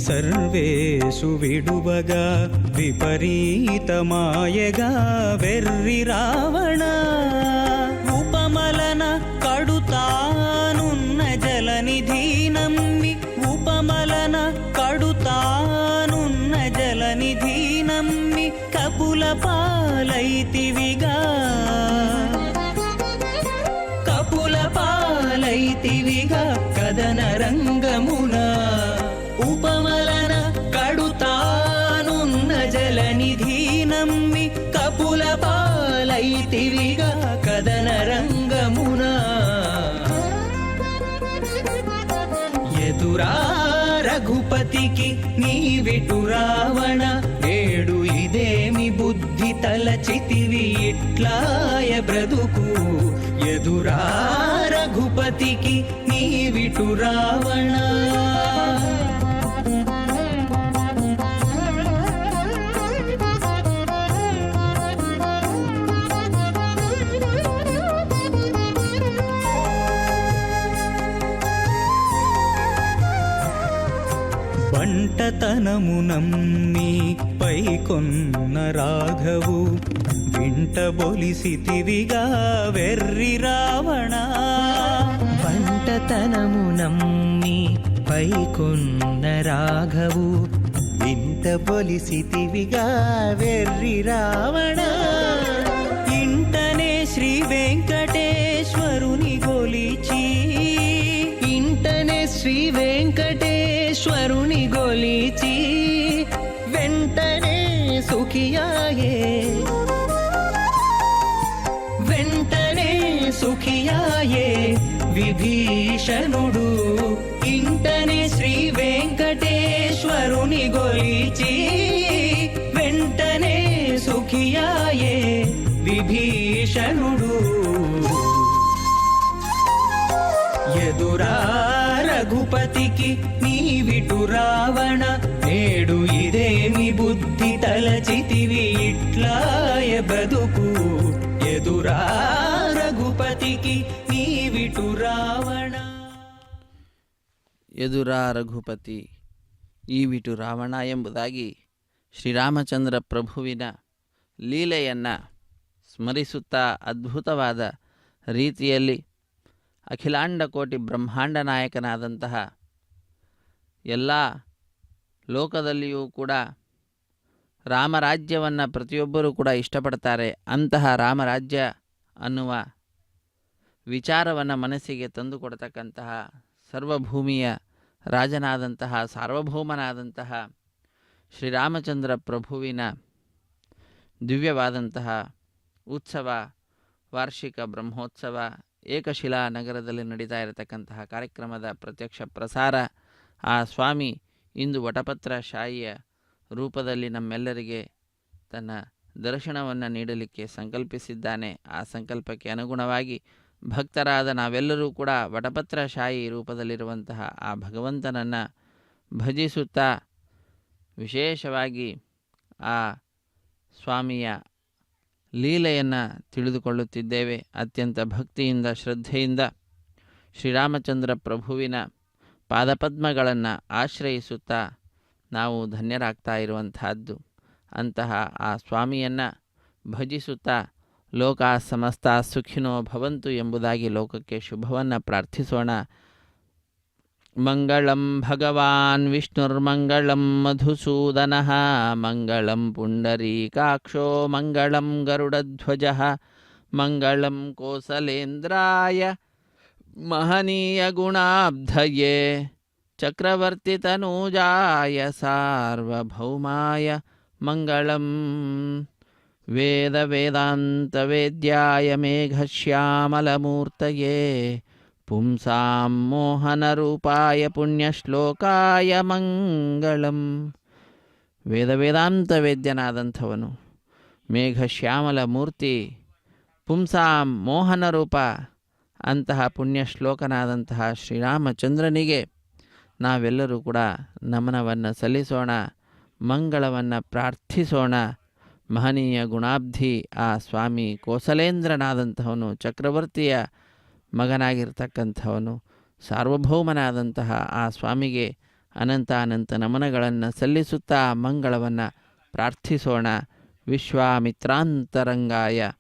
సర్వేషు విడువగా విపరీతమాయగా వెర్రి రావణ ఉపమలన కడుతానున్న జలనిధి నమ్మి ఉపమలన కడుతానున్న జలనిధి నమ్మి కపుల పాలైతివిగా కపుల పాలైతివిగా కదన రంగమున ఉపమలన కడుతానున్న జలనిధి నమ్మి కపుల పాలైతివిగా కదన రంగమున ఎదురా రఘుపతికి నీవిటు రావణ నేడు ఇదేమి బుద్ధి తలచితివి ఇట్లాయ బ్రతుకు ఎదురా రఘుపతికి నీవిటు రావణ బంటతనము నమ్మి పైకొన్న రాఘవు వింట బొలిసితివిగా వెర్రి రావణ పంటతనము నమ్మి పైకొన్న రాఘవు వింట బొలిసితివిగా వెర్రి రావణ ఇంటనే శ్రీ వెంకటేశ్వరుని గొలిచి ఇంటనే శ్రీ వెంకటేశ్వరుని గొలిచి వెంటనే సుఖియాయే వెంటనే సుఖియాయే విభీషణుడు ఇంటనే శ్రీ వెంకటేశ్వరుని గొలిచి వెంటనే సుఖియాయే విభీషణుడు ఎదురా రఘుపతికి నీవిటు రావణ నేడు ఇదేమి బుద్ధి తలచితివి ఇట్లాయ బ్రతుకు ఎదురా రఘుపతికి నీవిటు రావణ ಎದುರಾ ರಘುಪತಿ ಈವಿಟು ರಾವಣ ಎಂಬುದಾಗಿ ಶ್ರೀರಾಮಚಂದ್ರ ಪ್ರಭುವಿನ ಲೀಲೆಯನ್ನು ಸ್ಮರಿಸುತ್ತಾ ಅದ್ಭುತವಾದ ರೀತಿಯಲ್ಲಿ ಅಖಿಲಾಂಡ ಕೋಟಿ ಬ್ರಹ್ಮಾಂಡ ನಾಯಕನಾದಂತಹ ಎಲ್ಲ ಲೋಕದಲ್ಲಿಯೂ ಕೂಡ ರಾಮರಾಜ್ಯವನ್ನು ಪ್ರತಿಯೊಬ್ಬರೂ ಕೂಡ ಇಷ್ಟಪಡ್ತಾರೆ. ಅಂತಹ ರಾಮರಾಜ್ಯ ಅನ್ನುವ ವಿಚಾರವನ್ನು ಮನಸ್ಸಿಗೆ ತಂದುಕೊಡ್ತಕ್ಕಂತಹ ಸರ್ವಭೂಮಿಯ ರಾಜನಾದಂತಹ ಸಾರ್ವಭೌಮನಾದಂತಹ ಶ್ರೀರಾಮಚಂದ್ರ ಪ್ರಭುವಿನ ದಿವ್ಯವಾದಂತಹ ಉತ್ಸವ, ವಾರ್ಷಿಕ ಬ್ರಹ್ಮೋತ್ಸವ ಏಕಶಿಲಾ ನಗರದಲ್ಲಿ ನಡೀತಾ ಇರತಕ್ಕಂತಹ ಕಾರ್ಯಕ್ರಮದ ಪ್ರತ್ಯಕ್ಷ ಪ್ರಸಾರ ಆ ಸ್ವಾಮಿ ಇಂದು ವಟಪತ್ರ ಶಾಹಿಯ ರೂಪದಲ್ಲಿ ನಮ್ಮೆಲ್ಲರಿಗೆ ತನ್ನ ದರ್ಶನವನ್ನು ನೀಡಲಿಕ್ಕೆ ಸಂಕಲ್ಪಿಸಿದ್ದಾನೆ. ಆ ಸಂಕಲ್ಪಕ್ಕೆ ಅನುಗುಣವಾಗಿ ಭಕ್ತರಾದ ನಾವೆಲ್ಲರೂ ಕೂಡ ವಟಪತ್ರ ಶಾಹಿ ರೂಪದಲ್ಲಿರುವಂತಹ ಆ ಭಗವಂತನನ್ನು ಭಜಿಸುತ್ತಾ ವಿಶೇಷವಾಗಿ ಆ ಸ್ವಾಮಿಯ ಲೀಲೆಯನ್ನು ತಿಳಿದುಕೊಳ್ಳುತ್ತಿದ್ದೇವೆ. ಅತ್ಯಂತ ಭಕ್ತಿಯಿಂದ ಶ್ರದ್ಧೆಯಿಂದ ಶ್ರೀರಾಮಚಂದ್ರ ಪ್ರಭುವಿನ ಪಾದಪದ್ಮಗಳನ್ನು ಆಶ್ರಯಿಸುತ್ತಾ ನಾವು ಧನ್ಯರಾಗ್ತಾ ಇರುವಂತಹದ್ದು. ಅಂತಹ ಆ ಸ್ವಾಮಿಯನ್ನು ಭಜಿಸುತ್ತಾ ಲೋಕ ಸಮಸ್ತ ಸುಖಿನೋ ಭವಂತು ಎಂಬುದಾಗಿ ಲೋಕಕ್ಕೆ ಶುಭವನ್ನು ಪ್ರಾರ್ಥಿಸೋಣ. ಮಂಗಳಂ ಭಗವಾನ್ ವಿಷ್ಣುರ್ಮಂಗಳಂ ಮಧುಸೂದನಃ ಮಂಗಳಂ ಪುಂಡರೀಕಾಕ್ಷೋ ಮಂಗಳಂ ಗರುಡಧ್ವಜಃ ಮಂಗಳಂ ಕೋಸಲೇಂದ್ರಾಯ ಮಹನೀಯ ಗುಣಾಬ್ಧಯೇ ಚಕ್ರವರ್ತಿತನೂಜಾಯ ಸಾರ್ವಭೌಮಾಯ ಮಂಗಳಂ. ವೇದ ವೇದಾಂತ ವೇದ್ಯಾಯ ಮೇಘಶ್ಯಾಮಲಮೂರ್ತಯೇ ಪುಂಸಾಂ ಮೋಹನರೂಪಾಯ ಪುಣ್ಯಶ್ಲೋಕಾಯ ಮಂಗಳಂ. ವೇದ ವೇದಾಂತ ವೇದ್ಯನಾದಂಥವನು, ಮೇಘಶ್ಯಾಮಲ ಮೂರ್ತಿ, ಪುಂಸಾಂ ಮೋಹನರೂಪ ಅಂತಹ ಪುಣ್ಯಶ್ಲೋಕನಾದಂತಹ ಶ್ರೀರಾಮಚಂದ್ರನಿಗೆ ನಾವೆಲ್ಲರೂ ಕೂಡ ನಮನವನ್ನು ಸಲ್ಲಿಸೋಣ, ಮಂಗಳವನ್ನು ಪ್ರಾರ್ಥಿಸೋಣ. ಮಹನೀಯ ಗುಣಾಬ್ಧಿ ಆ ಸ್ವಾಮಿ ಕೋಸಲೇಂದ್ರನಾದಂಥವನು, ಚಕ್ರವರ್ತಿಯ ಮಗನಾಗಿರ್ತಕ್ಕಂಥವನು, ಸಾರ್ವಭೌಮನಾದಂತಹ ಆ ಸ್ವಾಮಿಗೆ ಅನಂತ ನಮನಗಳನ್ನು ಸಲ್ಲಿಸುತ್ತಾ ಮಂಗಳವನ್ನು ಪ್ರಾರ್ಥಿಸೋಣ. ವಿಶ್ವಾಮಿತ್ರಾಂತರಂಗಾಯ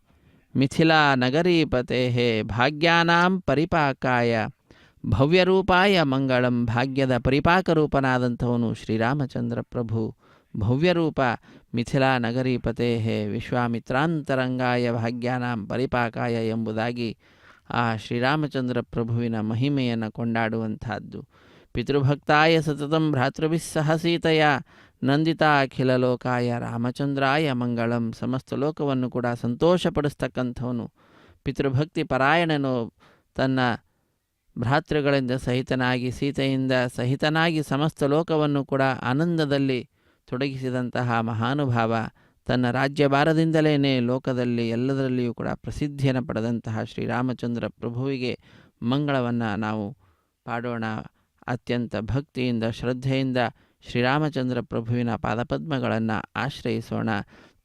ಮಿಥಿಲಾ ನಗರೀಪತೆ ಭಾಗ್ಯಾನಾಂ ಪರಿಪಾಕಾಯ ಭವ್ಯರೂಪಾಯ ಮಂಗಳಂ. ಭಾಗ್ಯದ ಪರಿಪಾಕರೂಪನಾದಂಥವನು ಶ್ರೀರಾಮಚಂದ್ರ ಪ್ರಭು, ಭವ್ಯರೂಪ ಮಿಥಿಲಾ ನಗರೀಪತೆ ವಿಶ್ವಾಮಿತ್ರಾಂತರಂಗಾಯ ಭಾಗ್ಯಾನಾಂ ಪರಿಪಾಕಾಯ ಎಂಬುದಾಗಿ ಆ ಶ್ರೀರಾಮಚಂದ್ರ ಪ್ರಭುವಿನ ಮಹಿಮೆಯನ್ನು ಕೊಂಡಾಡುವಂಥದ್ದು. ಪಿತೃಭಕ್ತಾಯ ಸತತಂ ಭ್ರಾತೃಭಿಸ್ಸಹ ಸೀತೆಯ ನಂದಿತಾ ಅಖಿಲ ಲೋಕಾಯ ರಾಮಚಂದ್ರಾಯ ಮಂಗಳಂ. ಸಮಸ್ತ ಲೋಕವನ್ನು ಕೂಡ ಸಂತೋಷಪಡಿಸ್ತಕ್ಕಂಥವನು, ಪಿತೃಭಕ್ತಿ ಪರಾಯಣನು, ತನ್ನ ಭ್ರಾತೃಗಳಿಂದ ಸಹಿತನಾಗಿ ಸೀತೆಯಿಂದ ಸಹಿತನಾಗಿ ಸಮಸ್ತ ಲೋಕವನ್ನು ಕೂಡ ಆನಂದದಲ್ಲಿ ತೊಡಗಿಸಿದಂತಹ ಮಹಾನುಭಾವ, ತನ್ನ ರಾಜ್ಯಭಾರದಿಂದಲೇ ಲೋಕದಲ್ಲಿ ಎಲ್ಲದರಲ್ಲಿಯೂ ಕೂಡ ಪ್ರಸಿದ್ಧಿಯನ್ನು ಪಡೆದಂತಹ ಶ್ರೀರಾಮಚಂದ್ರ ಪ್ರಭುವಿಗೆ ಮಂಗಳವನ್ನು ನಾವು ಪಾಡೋಣ. ಅತ್ಯಂತ ಭಕ್ತಿಯಿಂದ ಶ್ರದ್ಧೆಯಿಂದ ಶ್ರೀರಾಮಚಂದ್ರ ಪ್ರಭುವಿನ ಪಾದಪದ್ಮಗಳನ್ನು ಆಶ್ರಯಿಸೋಣ.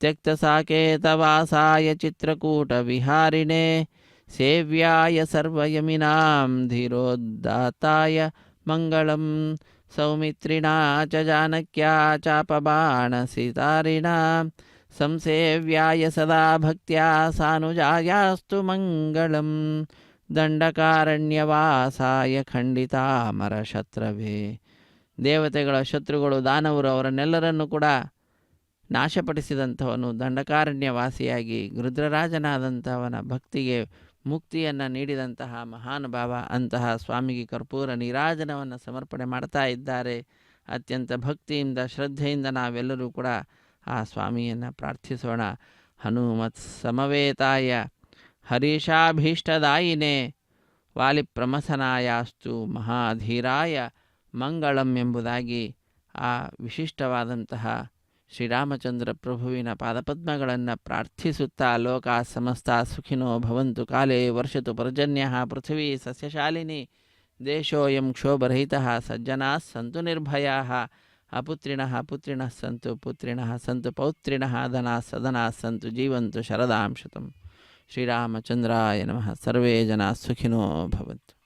ತ್ಯಕ್ತ ಸಾಕೇತವಾಸಾಯ ಚಿತ್ರಕೂಟ ವಿಹಾರಿಣೆ ಸೇವ್ಯಾಯ ಸರ್ವಯಮಿನಾಂ ಧೀರೋದ್ದಾತಾಯ ಮಂಗಳಂ. ಸೌಮಿತ್ರಿಣಾ ಚ ಜಾನಕ್ಯಾ ಚಾಪಬಾಣ ಸೀತಾರಿಣಾ ಸಂಸೇವ್ಯಾಯ ಸದಾ ಭಕ್ತ್ಯಾ ಸಾನುಜಾಯಾಸ್ತು ಮಂಗಳಂ. ದಂಡಕಾರಣ್ಯವಾಸಾಯ ಖಂಡಿತಾಮರ ಶತ್ರವೇ. ದೇವತೆಗಳ ಶತ್ರುಗಳು ದಾನವರು ಅವರನ್ನೆಲ್ಲರನ್ನು ಕೂಡ ನಾಶಪಡಿಸಿದಂಥವನು, ದಂಡಕಾರಣ್ಯವಾಸಿಯಾಗಿ ರುದ್ರರಾಜನಾದಂಥವನ ಭಕ್ತಿಗೆ ಮುಕ್ತಿಯನ್ನು ನೀಡಿದಂತಹ ಮಹಾನುಭಾವ. ಅಂತಹ ಸ್ವಾಮಿಗೆ ಕರ್ಪೂರ ನೀರಾಜನವನ್ನು ಸಮರ್ಪಣೆ ಮಾಡ್ತಾ ಇದ್ದಾರೆ. ಅತ್ಯಂತ ಭಕ್ತಿಯಿಂದ ಶ್ರದ್ಧೆಯಿಂದ ನಾವೆಲ್ಲರೂ ಕೂಡ ಆ ಸ್ವಾಮಿಯನ್ನು ಪ್ರಾರ್ಥಿಸೋಣ. ಹನುಮತ್ ಸಮವೇತಾಯ ಹರೀಶಾಭೀಷ್ಟದಾಯಿನೇ ವಾಲಿಪ್ರಮಥನಾಯಾಸ್ತು ಮಹಾಧೀರಾಯ ಮಂಗಳಂ ಎಂಬುದಾಗಿ ಆ ವಿಶಿಷ್ಟವಾದಂತಹ ಶ್ರೀರಾಮಚಂದ್ರ ಪ್ರಭುವಿನ ಪಾದಪದ್ಮಗಳನ್ನು ಪ್ರಾರ್ಥಿಸುತ್ತಾ ಲೋಕ ಸಮಸ್ತ ಸುಖಿನೋ ಭವಂತು ಕಾಲೇ ವರ್ಷತು ಪರ್ಜನ್ಯಃ ಪೃಥ್ವೀ ಸಸ್ಯಶಾಲಿನಿ ದೇಶೋಯಂ ಕ್ಷೋಭರಹಿತಃ ಸಜ್ಜನಾಃ ಸಂತು ನಿರ್ಭಯಾಃ ಅಪುತ್ರಿಣಃ ಪುತ್ರಿಣಃ ಸಂತು ಪುತ್ರಿಣಃ ಸಂತು ಪೌತ್ರಿಣಃ ಧನಾಃ ಸದನಾಃ ಸಂತು ಜೀವಂತು ಶರದಾಂ ಶತಂ. ಶ್ರೀರಾಮಚಂದ್ರಾಯ ನಮಃ. ಸರ್ವೇ ಜನಾಃ ಸುಖಿನೋ ಭವಂತು.